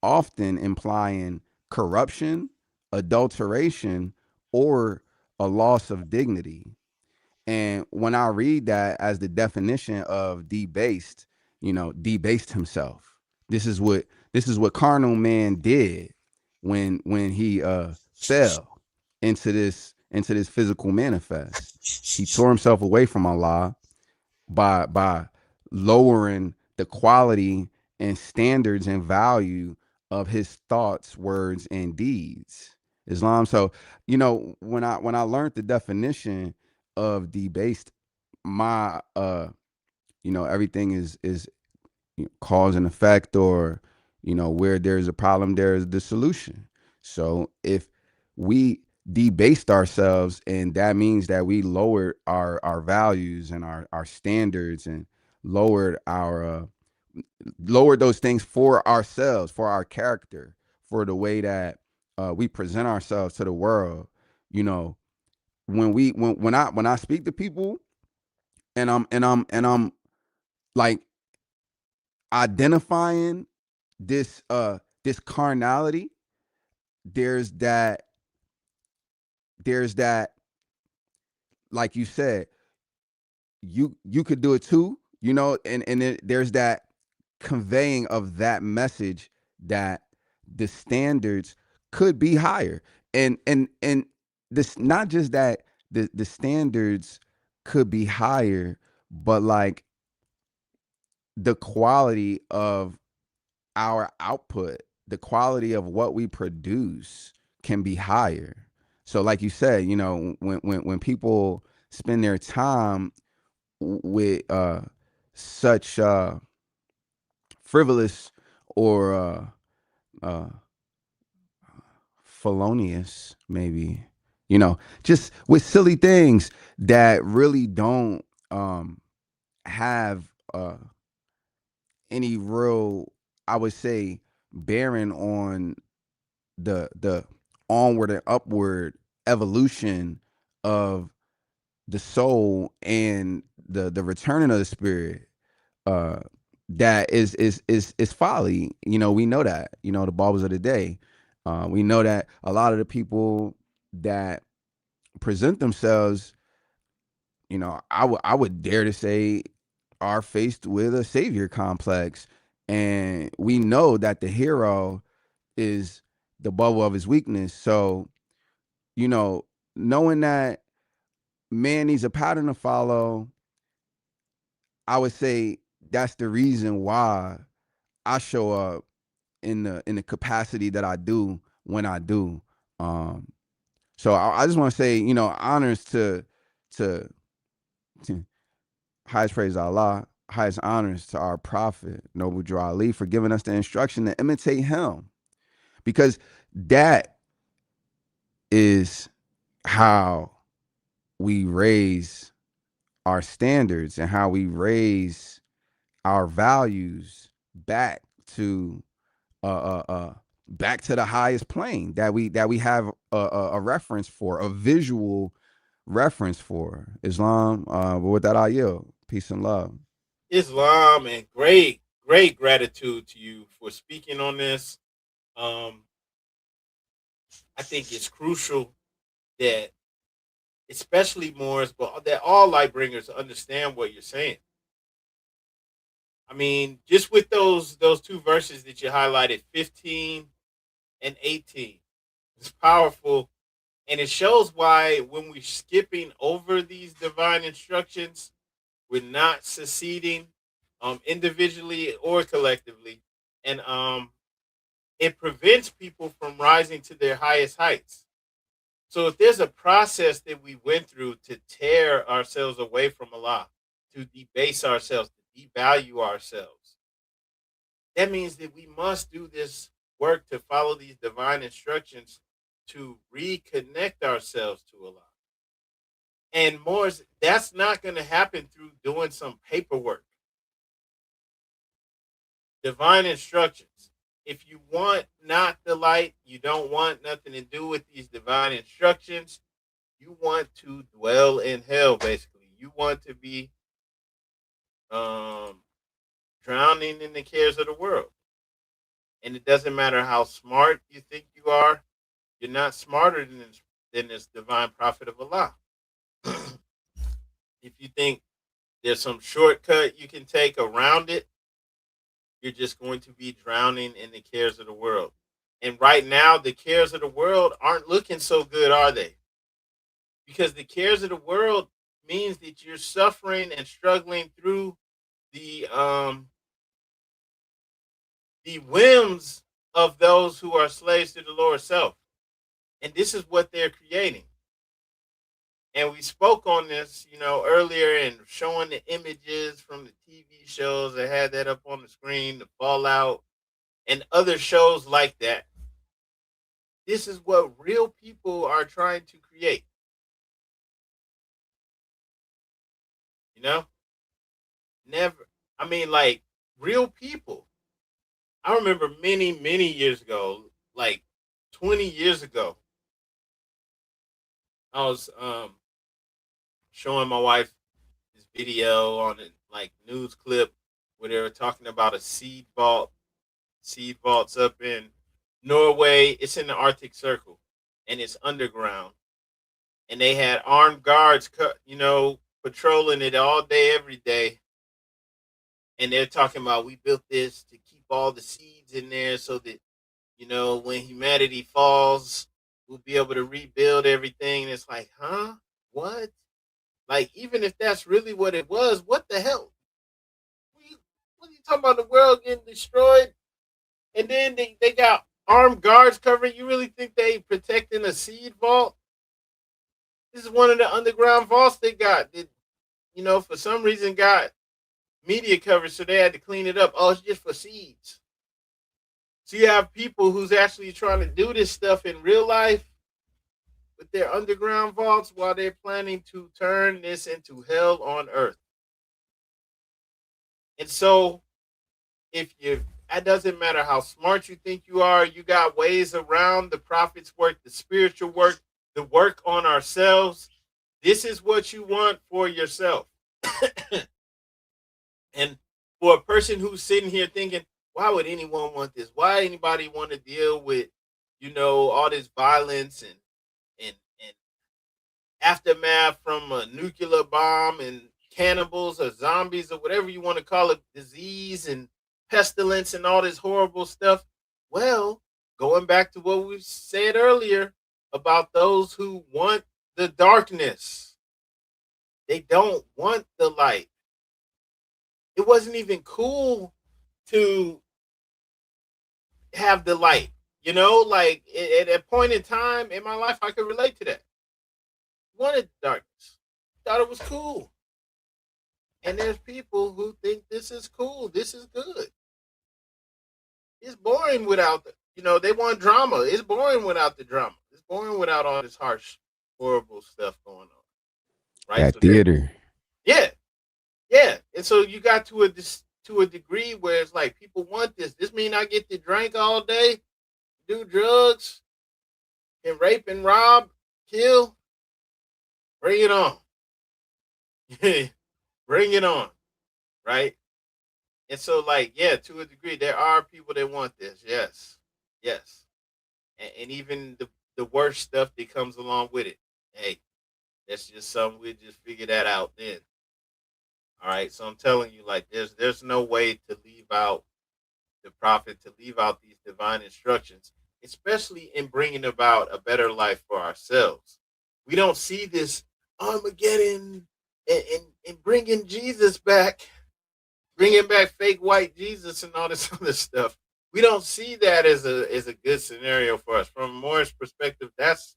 often implying corruption, adulteration, or a loss of dignity. And when I read that as the definition of debased, debased himself. This is what This is what carnal man did when he fell into this physical manifest. He tore himself away from Allah by lowering the quality and standards and value of his thoughts, words, and deeds. Islam. So, when I learned the definition of debased, my everything is cause and effect, or where there's a problem, there's the solution. So if we debased ourselves, and that means that we lowered our values and our standards, and lowered lowered those things for ourselves, for our character, for the way that we present ourselves to the world. you know when I speak to people, and I'm like identifying this carnality, there's that there's that like you said, you could do it too, there's that conveying of that message, that the standards could be higher. And this, not just that the standards could be higher, but like the quality of our output, the quality of what we produce can be higher. So like you said, when people spend their time with such frivolous, or uh felonious, maybe, just with silly things that really don't have any real, I would say, bearing on the onward and upward evolution of the soul, and the returning of the spirit, uh that is folly. We know that, the baubles of the day. We know that a lot of the people that present themselves, I would dare to say, are faced with a savior complex, and we know that the hero is the bubble of his weakness. So, knowing that man needs a pattern to follow, I would say that's the reason why I show up in the capacity that I do when I do. Um, so I just want to say, honors to to highest praise to Allah, highest honors to our prophet, Noble Drew Ali, for giving us the instruction to imitate him, because that is how we raise our standards, and how we raise our values back to uh uh uh back to the highest plane that we have a reference for, a visual reference for. Islam. But with that, I yield. Peace and love. Islam, and great gratitude to you for speaking on this. Um, I think it's crucial that, especially Moors, but that all light bringers understand what you're saying. I mean, just with those two verses that you highlighted, 15 and 18, it's powerful, and it shows why when we're skipping over these divine instructions, we're not succeeding, individually or collectively, and it prevents people from rising to their highest heights. So if there's a process that we went through to tear ourselves away from Allah, to debase ourselves, to devalue ourselves, that means that we must do this work to follow these divine instructions to reconnect ourselves to Allah. And more, that's not going to happen through doing some paperwork. Divine instructions. If you want not the light, you don't want nothing to do with these divine instructions, you want to dwell in hell, basically. You want to be um, drowning in the cares of the world. And it doesn't matter how smart you think you are, you're not smarter than this divine prophet of Allah. If you think there's some shortcut you can take around it, you're just going to be drowning in the cares of the world. And right now, the cares of the world aren't looking so good, are they? Because the cares of the world means that you're suffering and struggling through the um the whims of those who are slaves to the Lord self. And this is what they're creating. And we spoke on this, earlier and showing the images from the TV shows that had that up on the screen, the Fallout, and other shows like that. This is what real people are trying to create. You know, never. I mean, like real people. I remember many, many years ago, like 20 years ago, I was showing my wife this video on a like news clip where they were talking about a seed vaults up in Norway. It's in the Arctic Circle, and it's underground. And they had armed guards, patrolling it all day, every day. And they're talking about we built this to keep all the seeds in there so that when humanity falls, we'll be able to rebuild everything. And it's like, huh? What? Like, even if that's really what it was, what the hell? What are you talking about? The world getting destroyed? And then they got armed guards covering. You really think they protecting a seed vault? This is one of the underground vaults they got that, for some reason got media coverage, so they had to clean it up. Oh, it's just for seeds. So you have people who's actually trying to do this stuff in real life with their underground vaults while they're planning to turn this into hell on earth. And so if you it doesn't matter how smart you think you are, you got ways around the prophet's work, the spiritual work, the work on ourselves. This is what you want for yourself. And for a person who's sitting here thinking, why would anyone want this? Why anybody want to deal with, all this violence and aftermath from a nuclear bomb and cannibals or zombies or whatever you want to call it, disease and pestilence and all this horrible stuff? Well, going back to what we said earlier about those who want the darkness, they don't want the light. It wasn't even cool to have the light, like at a point in time in my life, I could relate to that. Wanted darkness, thought it was cool. And there's people who think this is cool, this is good. It's boring without they want drama. It's boring without the drama. It's boring without all this harsh, horrible stuff going on. Right? That So theater. yeah. Yeah. And so you got to a degree where it's like people want this. This mean I get to drink all day, do drugs, and rape and rob, kill. Bring it on. Bring it on. Right? And so, like, yeah, to a degree, there are people that want this. Yes. Yes. And even the worst stuff that comes along with it. Hey, that's just something we'll just figure that out then. All right. So I'm telling you, like, there's no way to leave out the prophet, to leave out these divine instructions, especially in bringing about a better life for ourselves. We don't see this Armageddon and bringing Jesus back, bringing back fake white Jesus and all this other stuff. We don't see that as a good scenario for us. From a Moorish perspective, that's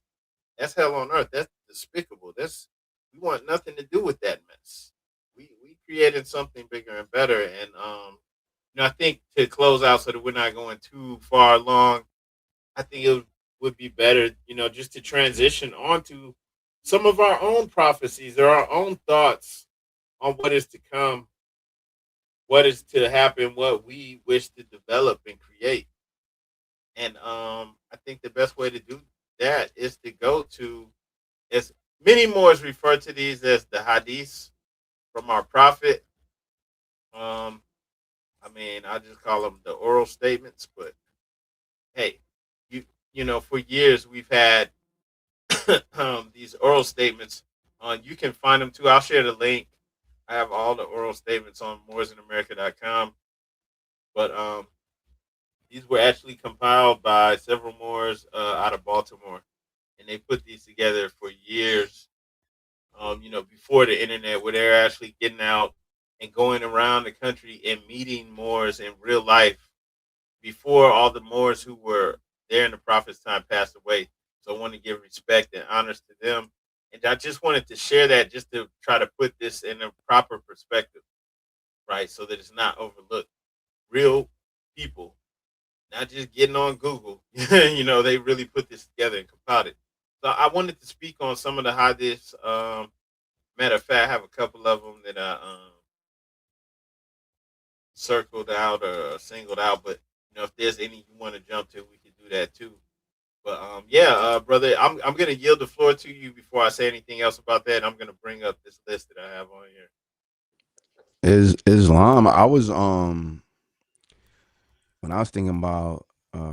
hell on earth. That's despicable. We want nothing to do with that mess. We created something bigger and better. And I think to close out so that we're not going too far along, I think it would be better, just to transition onto some of our own prophecies or our own thoughts on what is to come, what is to happen, what we wish to develop and create. And I think the best way to do that is to go to, as many more refer to these as the hadiths from our prophet. I mean, I just call them the oral statements, but hey, for years we've had these oral statements. You can find them too. I'll share the link. I have all the oral statements on moorsinamerica.com. But these were actually compiled by several Moors out of Baltimore, and they put these together for years. Before the internet, where they're actually getting out and going around the country and meeting Moors in real life before all the Moors who were there in the Prophet's time passed away. So I want to give respect and honors to them. And I just wanted to share that just to try to put this in a proper perspective, right? So that it's not overlooked. Real people, not just getting on Google. They really put this together and compiled it. So I wanted to speak on some of the hadiths. Matter of fact, I have a couple of them that I circled out or singled out. But if there's any you want to jump to, we can do that too. But yeah, brother, I'm gonna yield the floor to you before I say anything else about that. I'm gonna bring up this list that I have on here. Is Islam? I was when I was thinking about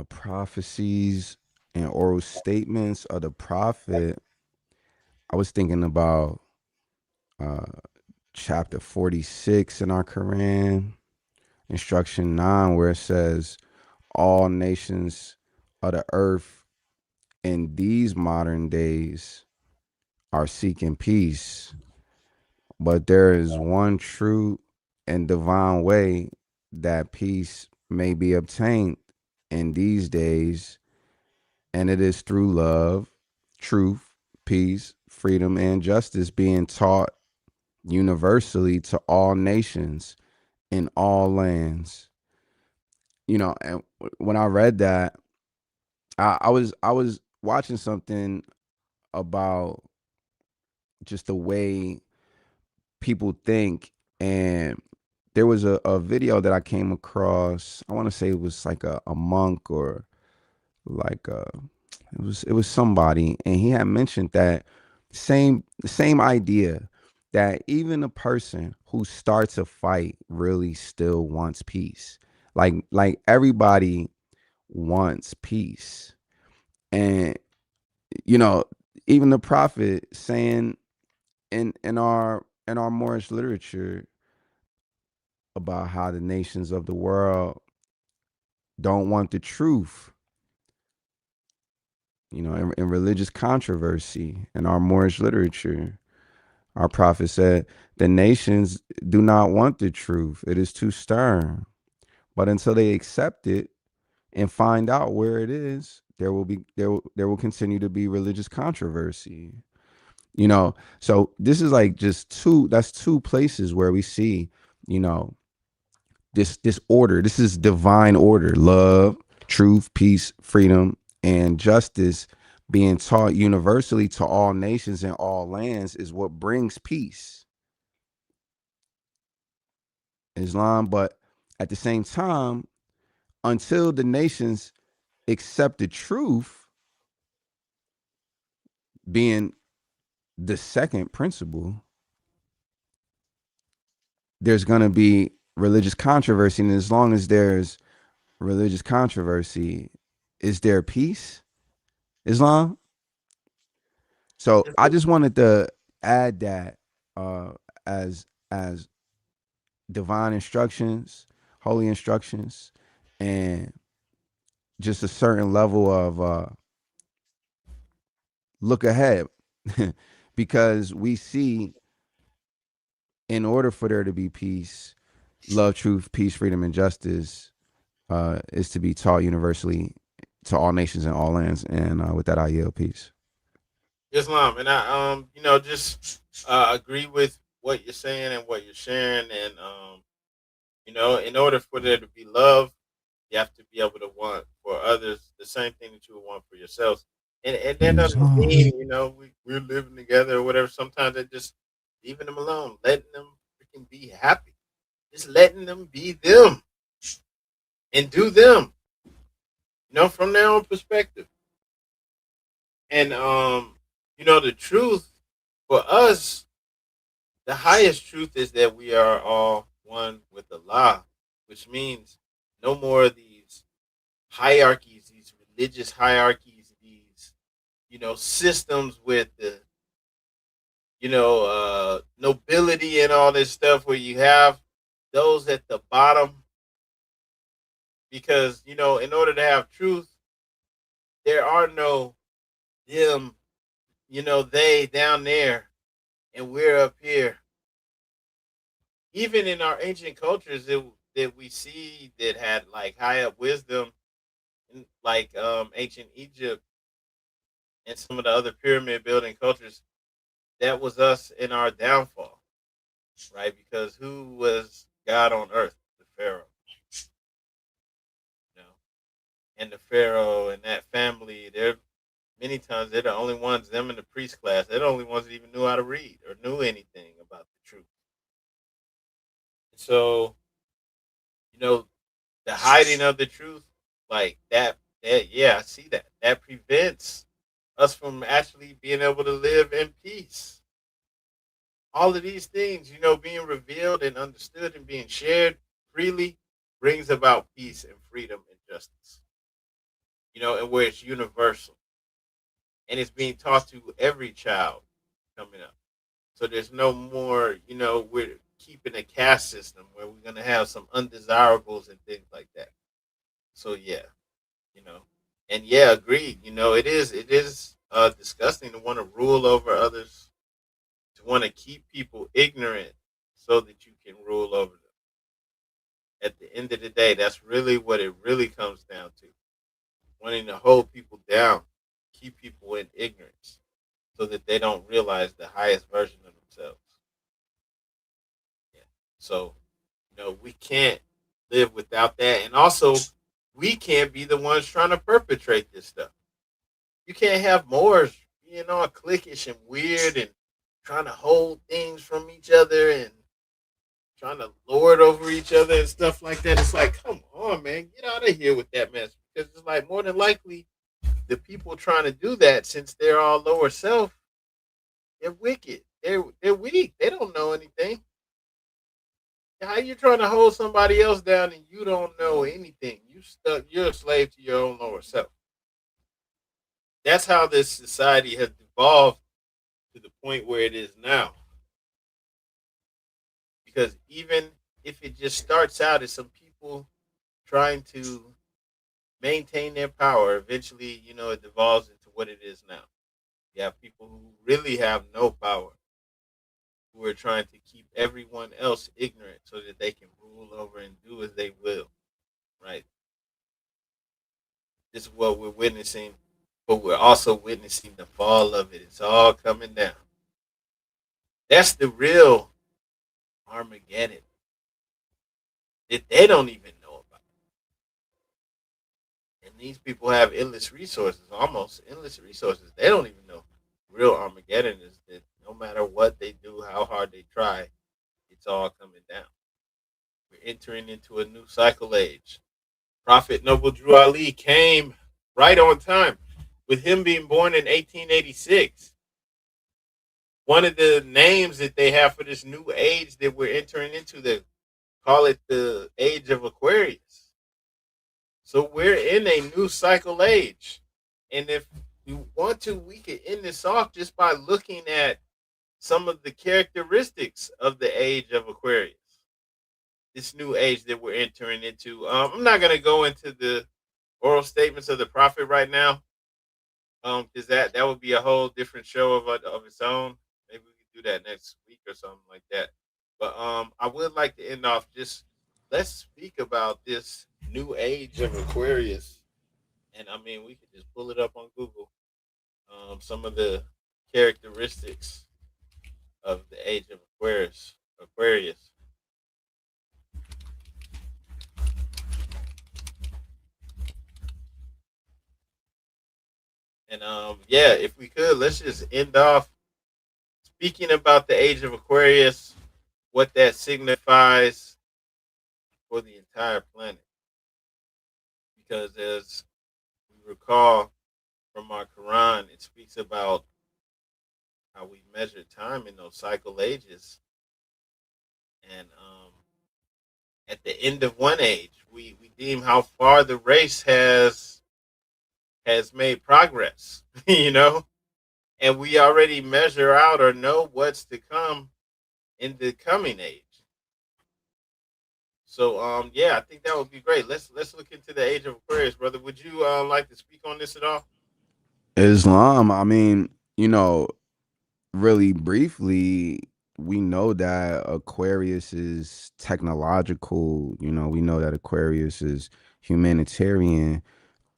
prophecies and oral statements of the prophet, I was thinking about uh, chapter 46 in our Quran, instruction 9, where it says, all nations of the earth in these modern days are seeking peace, but there is one true and divine way that peace may be obtained in these days, and it is through love, truth, peace, freedom, and justice being taught universally to all nations in all lands. And when I read that, I was watching something about just the way people think, and there was a video that I came across. I want to say it was like a monk, or like it was somebody, and he had mentioned that same idea, that even a person who starts a fight really still wants peace. Like everybody wants peace. And you know even the prophet saying in our Moorish literature about how the nations of the world don't want the truth, in religious controversy. In our Moorish literature, our prophet said, the nations do not want the truth. It is too stern. But until they accept it and find out where it is, there will continue to be religious controversy. So this is like just two places where we see, you know, this order. This is divine order: love, truth, peace, freedom, and justice being taught universally to all nations and all lands is what brings peace. Islam. But at the same time, until the nations accept the truth, being the second principle, there's going to be religious controversy. And as long as there's religious controversy, is there peace? Islam? So Yes, I sir. just wanted to add that uh, as divine instructions, holy instructions, and just a certain level of look ahead, because we see, in order for there to be peace, love, truth, peace, freedom, and justice is to be taught universally to all nations and all lands. And with that, I yield. Peace. Islam, and I just agree with what you're saying and what you're sharing, and in order for there to be love, you have to be able to want for others the same thing that you would want for yourselves. And that doesn't Islam. mean, we're living together or whatever. Sometimes that just leaving them alone, letting them freaking be happy. Just letting them be them and do them, from their own perspective. And the truth for us, the highest truth is that we are all one with Allah, which means no more of these hierarchies, these religious hierarchies, these systems with the nobility and all this stuff, where you have those at the bottom because in order to have truth, there are no them, they down there and we're up here. Even in our ancient cultures that we see that had like high up wisdom, like ancient Egypt and some of the other pyramid building cultures, that was us in our downfall, right? Because who was God on earth? The Pharaoh, you know, and the Pharaoh and that family. They're many times they're the only ones. Them in the priest class, they're the only ones that even knew how to read or knew anything about the truth. So you know, the hiding of the truth, like that. That yeah, I see that. That prevents us from actually being able to live in peace. All of these things, being revealed and understood and being shared freely brings about peace and freedom and justice, and where it's universal and it's being taught to every child coming up. So there's no more, we're keeping a caste system where we're going to have some undesirables and things like that. So, yeah, you know, and yeah, agreed. It is disgusting to want to rule over others, to want to keep people ignorant so that you can rule over them. At the end of the day, that's really what it really comes down to. Wanting to hold people down, keep people in ignorance so that they don't realize the highest version of themselves. Yeah. So, we can't live without that. And also, we can't be the ones trying to perpetrate this stuff. You can't have Moors being all cliquish and weird and trying to hold things from each other and trying to lord over each other and stuff like that. It's like, come on, man, get out of here with that mess. Because it's like more than likely the people trying to do that, since they're all lower self, they're wicked. They're weak. They don't know anything. How you trying to hold somebody else down and you don't know anything? You're a slave to your own lower self. That's how this society has evolved to the point where it is now. Because even if it just starts out as some people trying to maintain their power, eventually, it devolves into what it is now. You have people who really have no power, who are trying to keep everyone else ignorant so that they can rule over and do as they will. Right? This is what we're witnessing, but we're also witnessing the fall of it. It's all coming down. That's the real Armageddon that they don't even know about. And these people have endless resources, almost endless resources. They don't even know. Real Armageddon is that no matter what they do, how hard they try, it's all coming down. We're entering into a new cycle age. Prophet Noble Drew Ali came right on time, with him being born in 1886. One of the names that they have for this new age that we're entering into, they call it the age of Aquarius. So we're in a new cycle age. And if we want to, we could end this off just by looking at some of the characteristics of the age of Aquarius, this new age that we're entering into. I'm not going to go into the oral statements of the prophet right now, because that would be a whole different show of its own. Maybe we could do that next week or something like that. But I would like to end off just, let's speak about this new age of Aquarius. And I mean, we could just pull it up on Google. Some of the characteristics of the age of Aquarius. Aquarius. And yeah, if we could, let's just end off speaking about the age of Aquarius, what that signifies for the entire planet. Because as we recall from our Quran, it speaks about how we measure time in those cycle ages. And at the end of one age, we deem how far the race has made progress, and we already measure out or know what's to come in the coming age. So yeah, I think that would be great. Let's look into the age of Aquarius, brother. Would you like to speak on this at all? Islam, I mean, really briefly, we know that Aquarius is technological. We know that Aquarius is humanitarian.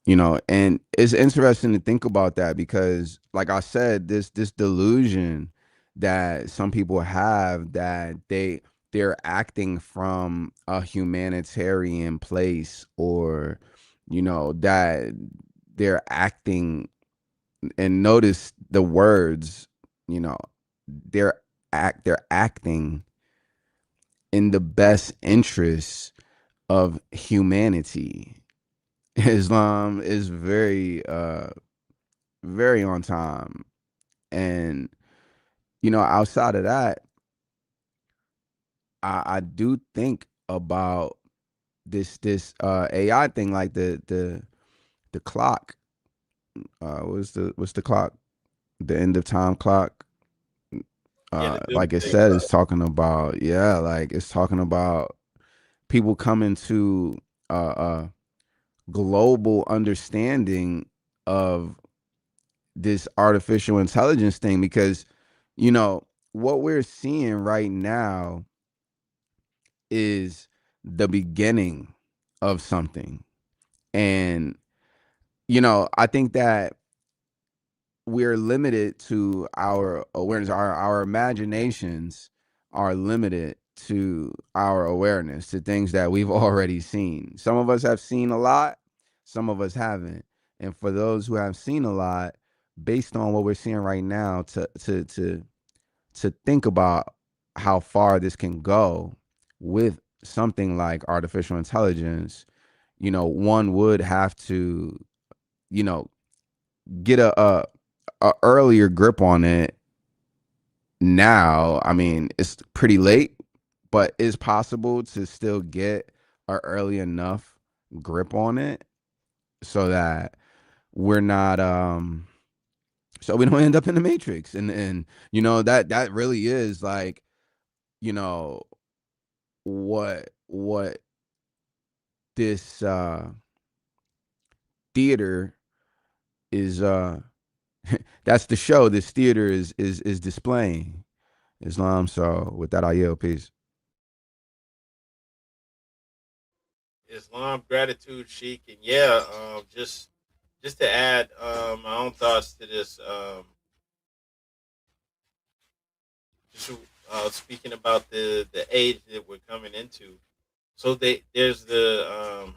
And it's interesting to think about that because, like I said, this delusion that some people have that they're acting from a humanitarian place, or that they're acting, and notice the words, you know they're acting in the best interests of humanity. Islam is very on time. And outside of that, I do think about this AI thing, like the clock. What's the clock? The end of time clock. Yeah, the Like it Doomsday said, Clock. it's talking about, yeah, like it's talking about people coming to a global understanding of this artificial intelligence thing, because what we're seeing right now is the beginning of something. And I think that we're limited to our awareness. Our imaginations are limited to our awareness, to things that we've already seen. Some of us have seen a lot, some of us haven't. And for those who have seen a lot, based on what we're seeing right now, to think about how far this can go with something like artificial intelligence, one would have to, you know, get a earlier grip on it now. I mean, it's pretty late, but it's possible to still get a early enough grip on it so that we're not so we don't end up in the matrix. And that really is like, you know what this theater is that's the show this theater is displaying. Islam. So with that, I yield. Peace. Islam, gratitude, Sheik, and yeah, just to add my own thoughts to this. Just speaking about the age that we're coming into. So there's the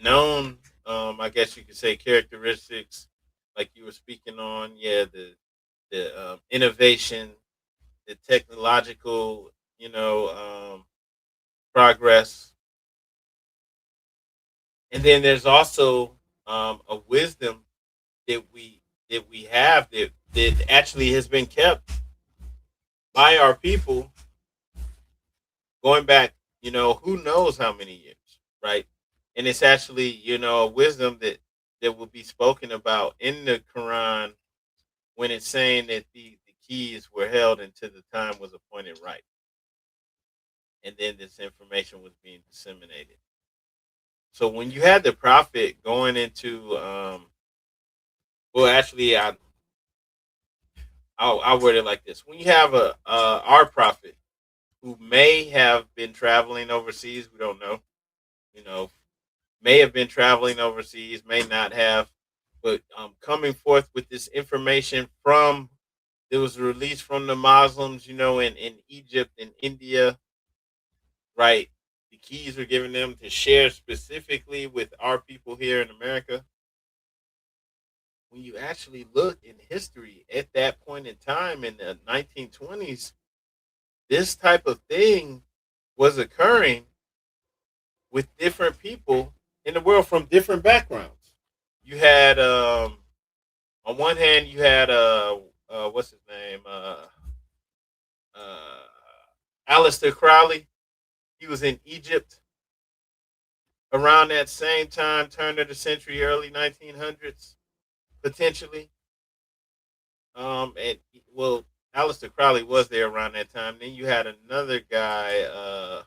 known, I guess you could say, characteristics, like you were speaking on. Yeah, the innovation, the technological, progress, and then there's also a wisdom that we have that actually has been kept by our people going back, who knows how many years, right? And it's actually, a wisdom that will be spoken about in the Quran when it's saying that the keys were held until the time was appointed right, and then this information was being disseminated. So when you had the prophet going into, well, actually, I'll word it like this: when you have our prophet who may have been traveling overseas, we don't know, you know, may have been traveling overseas, may not have, but coming forth with this information from that was released from the Muslims, in Egypt and India, right? The keys were given them to share specifically with our people here in America. When you actually look in history at that point in time in the 1920s, this type of thing was occurring with different people in the world from different backgrounds. You had on one hand you had what's his name, uh Aleister Crowley. He was in Egypt around that same time, turn of the century, early 1900s, potentially. And well, Aleister Crowley was there around that time. Then you had another guy.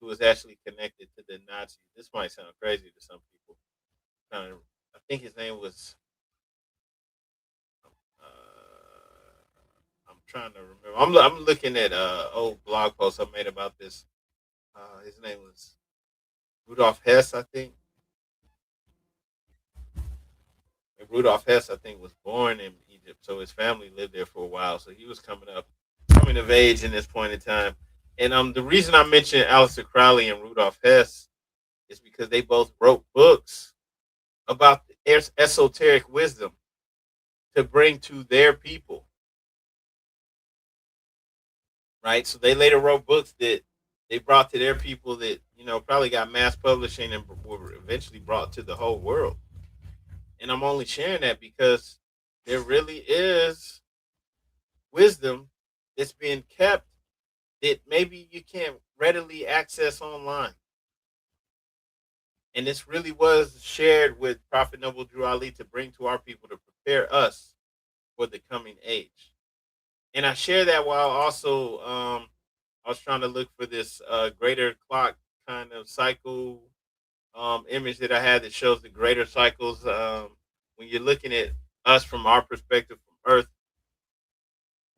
who was actually connected to the Nazis. This might sound crazy to some people. Kind of, I think his name was. I'm trying to remember. I'm looking at old blog posts I made about this. His name was Rudolf Hess, I think. And Rudolf Hess, I think, was born in Egypt, so his family lived there for a while. So he was coming of age in this point in time. And the reason I mentioned Aleister Crowley and Rudolf Hess is because they both wrote books about esoteric wisdom to bring to their people, right? So they later wrote books that they brought to their people that probably got mass publishing and were eventually brought to the whole world. And I'm only sharing that because there really is wisdom that's being kept that maybe you can't readily access online. And this really was shared with Prophet Noble Drew Ali to bring to our people to prepare us for the coming age. And I share that while also I was trying to look for this greater clock kind of cycle image that I had that shows the greater cycles. When you're looking at us from our perspective from Earth,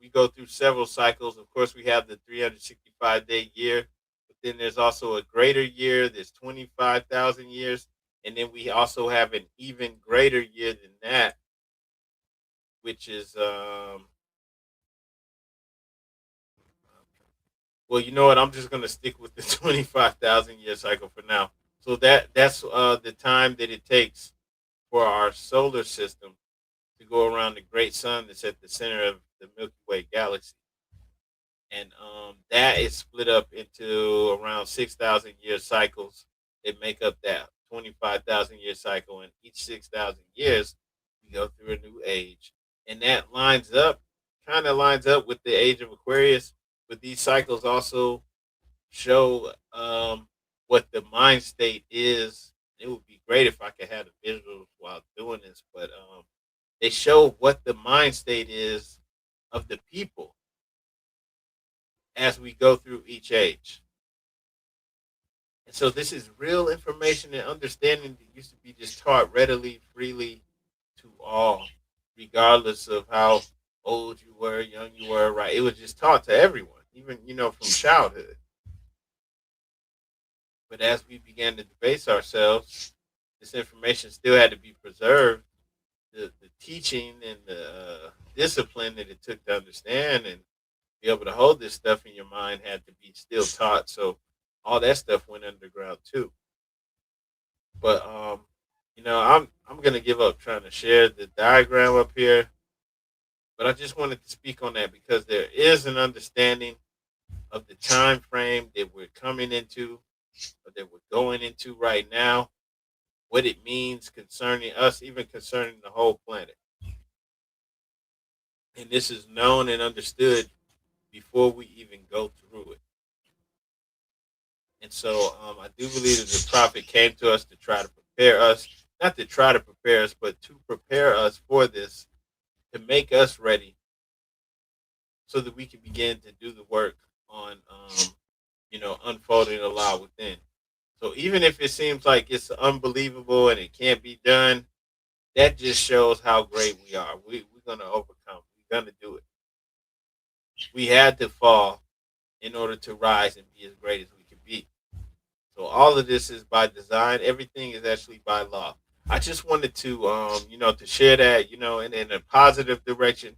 we go through several cycles. Of course, we have the 365-day year, but then there's also a greater year. There's 25,000 years, and then we also have an even greater year than that, which is well, you know what? I'm just gonna stick with the 25,000 year cycle for now. So that's the time that it takes for our solar system to go around the great sun that's at the center of the Milky Way galaxy. And that is split up into around 6,000 year cycles that make up that 25,000 year cycle. And each 6,000 years, we go through a new age. And that kind of lines up with the age of Aquarius. But these cycles also show what the mind state is. It would be great if I could have the visuals while doing this, but they show what the mind state is of the people as we go through each age. And so this is real information and understanding that used to be just taught readily, freely to all, regardless of how old you were, young you were, right? It was just taught to everyone, even, from childhood. But as we began to debase ourselves, this information still had to be preserved. The teaching and the discipline that it took to understand and be able to hold this stuff in your mind had to be still taught. So all that stuff went underground too. But I'm gonna give up trying to share the diagram up here. But I just wanted to speak on that because there is an understanding of the time frame that we're coming into, or that we're going into right now, what it means concerning us, even concerning the whole planet. And this is known and understood before we even go through it. And so I do believe that the prophet came to us to try to prepare us, not to try to prepare us, but to prepare us for this, to make us ready so that we can begin to do the work on, unfolding the law within. So even if it seems like it's unbelievable and it can't be done, that just shows how great we are. We're going to overcome. We're going to do it. We had to fall in order to rise and be as great as we can be. So all of this is by design. Everything is actually by law. I just wanted to, to share that, in a positive direction.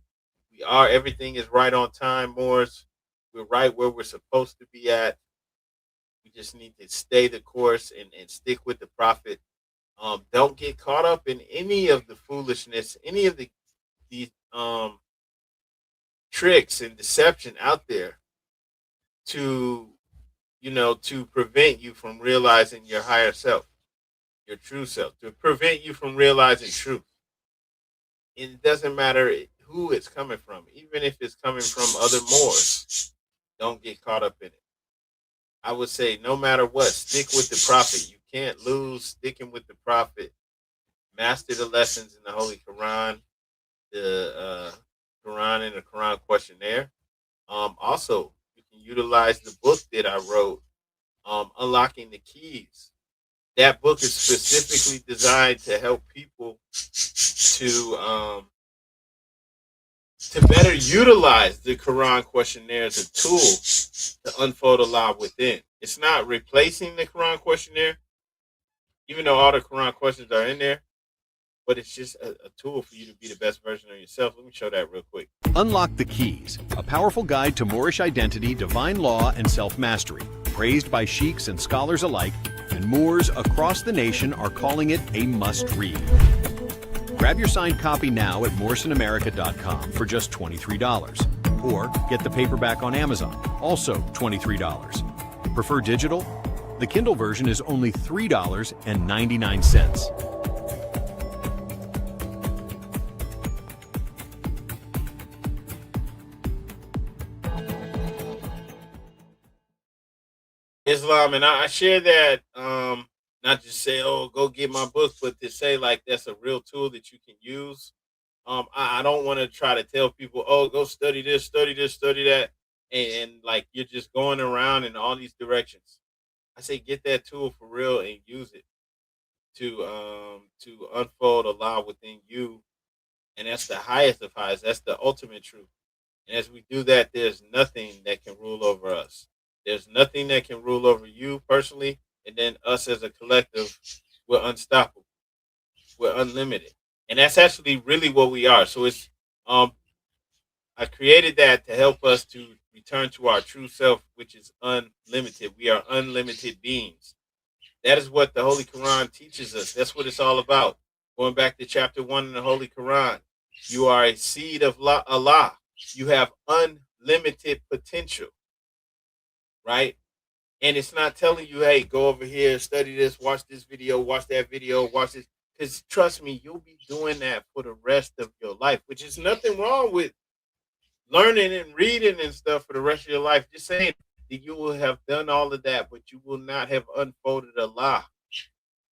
Everything is right on time, Moors. We're right where we're supposed to be at. We just need to stay the course and stick with the prophet. Don't get caught up in any of the foolishness, any of the tricks and deception out there to to prevent you from realizing your higher self, your true self, to prevent you from realizing truth. And it doesn't matter who it's coming from, even if it's coming from other Moors. Don't get caught up in it. I would say no matter what, stick with the prophet. You can't lose sticking with the prophet. Master the lessons in the Holy Quran, the Quran and the Quran questionnaire. Also, you can utilize the book that I wrote Unlocking the Keys. That book is specifically designed to help people to um, to better utilize the Quran questionnaire as a tool to unfold Allah within. It's not replacing the Quran questionnaire, even though all the Quran questions are in there, but it's just a tool for you to be the best version of yourself. Let me show that real quick. Unlock the Keys, a powerful guide to Moorish identity, divine law, and self-mastery. Praised by sheiks and scholars alike, and Moors across the nation are calling it a must-read. Grab your signed copy now at morrisonamerica.com for just $23. Or get the paperback on Amazon, also $23. Prefer digital? The Kindle version is only $3.99. Islam, and I share that, not just say, oh, go get my book, but to say like that's a real tool that you can use. I don't want to try to tell people, oh, go study this, study this, study that, and like you're just going around in all these directions. I say get that tool for real and use it to unfold Allah within you, and that's the highest of highs. That's the ultimate truth. And as we do that, there's nothing that can rule over us. There's nothing that can rule over you personally, and then us as a collective, we're unstoppable. We're unlimited, and that's actually really what we are. So it's I created that to help us to return to our true self, which is unlimited. We are unlimited beings. That is what the Holy Quran teaches us. That's what it's all about. Going back to chapter 1 in the Holy Quran, you are a seed of Allah. You have unlimited potential, right? And it's not telling you, hey, go over here, study this, watch this video, watch that video, watch this. Because trust me, you'll be doing that for the rest of your life, which is nothing wrong with learning and reading and stuff for the rest of your life. Just saying that you will have done all of that, but you will not have unfolded Allah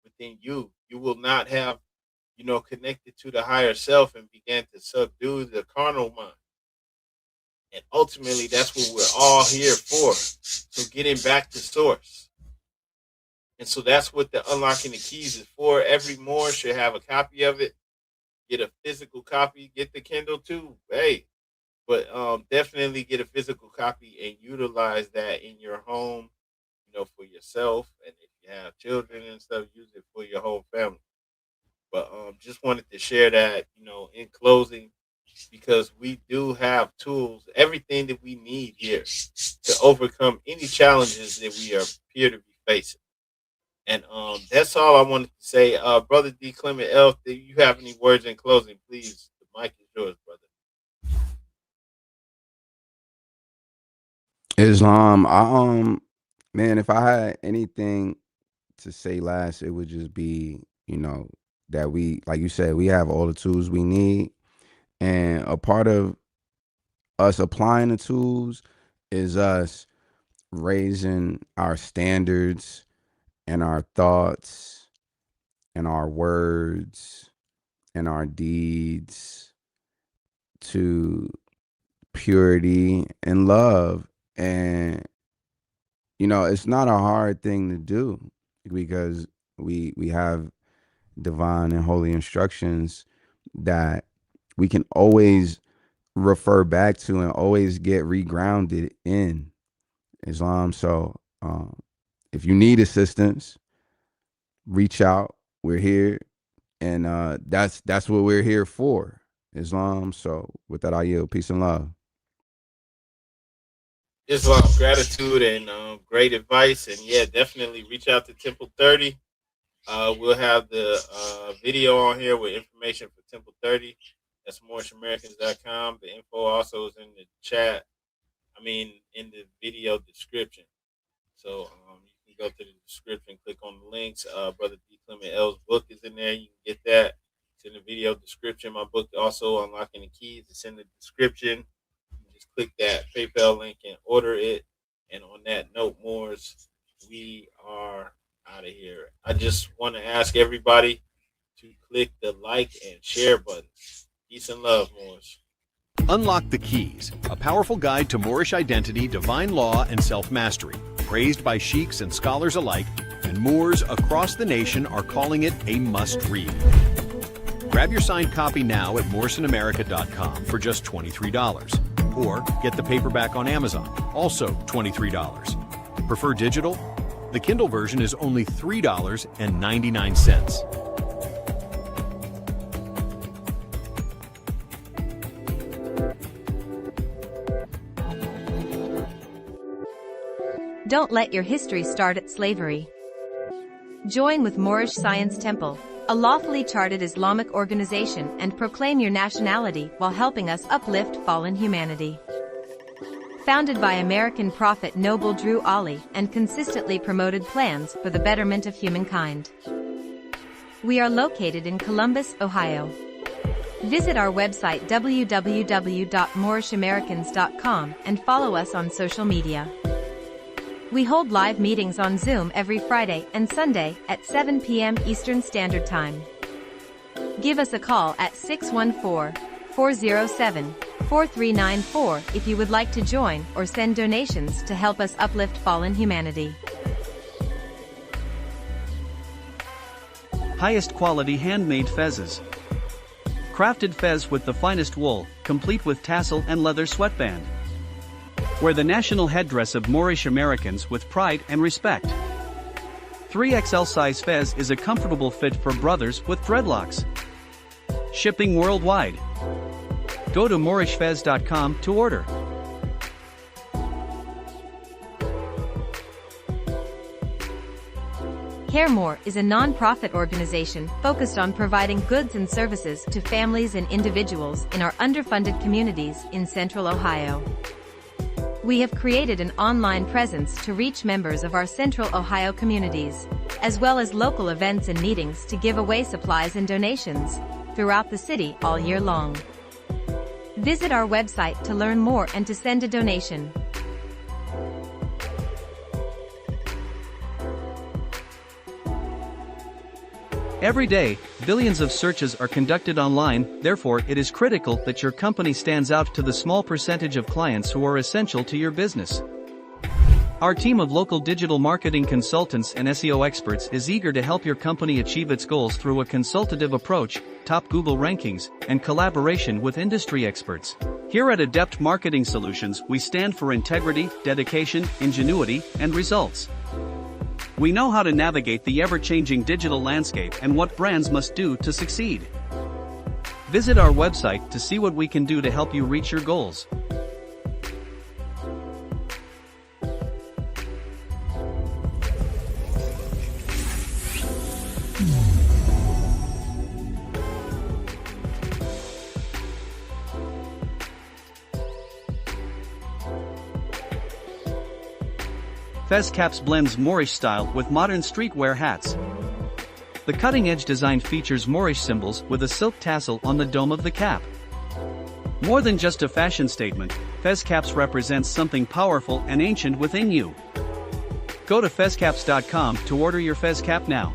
within you. You will not have, connected to the higher self and began to subdue the carnal mind. And ultimately, that's what we're all here for. So getting back to source. And so that's what the Unlocking the Keys is for. Every Moor should have a copy of it. Get a physical copy. Get the Kindle too. Hey, but definitely get a physical copy and utilize that in your home, for yourself. And if you have children and stuff, use it for your whole family. But just wanted to share that, in closing, because we do have tools, everything that we need here to overcome any challenges that we appear to be facing. And that's all I wanted to say. Brother D. Clement Elf, do you have any words in closing? Please, the mic is yours, brother. Islam, man, if I had anything to say last, it would just be, that we, like you said, we have all the tools we need. And a part of us applying the tools is us raising our standards and our thoughts and our words and our deeds to purity and love. And it's not a hard thing to do, because we have divine and holy instructions that we can always refer back to and always get regrounded in Islam. So if you need assistance, reach out. We're here, and that's what we're here for, Islam. So with that, I yield. Peace and love. Islam, gratitude, and great advice. And yeah, definitely reach out to Temple 30. We'll have the video on here with information for Temple 30. That's MoorishAmericans.com. The info also is in the chat. In the video description. So you can go to the description, click on the links. Brother D. Clement L's book is in there. You can get that. It's in the video description. My book also, Unlocking the Keys. It's in the description. You just click that PayPal link and order it. And on that note, Moors, we are out of here. I just want to ask everybody to click the like and share button. Peace and love, Moors. Unlock the Keys, a powerful guide to Moorish identity, divine law, and self-mastery. Praised by sheiks and scholars alike, and Moors across the nation are calling it a must-read. Grab your signed copy now at MorrisonAmerica.com for just $23. Or get the paperback on Amazon, also $23. Prefer digital? The Kindle version is only $3.99. Don't let your history start at slavery. Join with Moorish Science Temple, a lawfully chartered Islamic organization, and proclaim your nationality while helping us uplift fallen humanity. Founded by American prophet Noble Drew Ali and consistently promoted plans for the betterment of humankind. We are located in Columbus, Ohio. Visit our website www.moorishamericans.com and follow us on social media. We hold live meetings on Zoom every Friday and Sunday at 7 p.m. Eastern Standard Time. Give us a call at 614-407-4394 if you would like to join or send donations to help us uplift fallen humanity. Highest quality handmade fezzes. Crafted fez with the finest wool, complete with tassel and leather sweatband. Wear the national headdress of Moorish Americans with pride and respect. 3XL size fez is a comfortable fit for brothers with dreadlocks. Shipping worldwide. Go to moorishfez.com to order. Care More is a non-profit organization focused on providing goods and services to families and individuals in our underfunded communities in Central Ohio. We have created an online presence to reach members of our Central Ohio communities, as well as local events and meetings to give away supplies and donations throughout the city all year long. Visit our website to learn more and to send a donation. Every day, billions of searches are conducted online, therefore it is critical that your company stands out to the small percentage of clients who are essential to your business. Our team of local digital marketing consultants and SEO experts is eager to help your company achieve its goals through a consultative approach, top Google rankings, and collaboration with industry experts. Here at Adept Marketing Solutions, we stand for integrity, dedication, ingenuity, and results. We know how to navigate the ever-changing digital landscape and what brands must do to succeed. Visit our website to see what we can do to help you reach your goals. Fez Caps blends Moorish style with modern streetwear hats. The cutting-edge design features Moorish symbols with a silk tassel on the dome of the cap. More than just a fashion statement, Fez Caps represents something powerful and ancient within you. Go to fezcaps.com to order your Fez Cap now.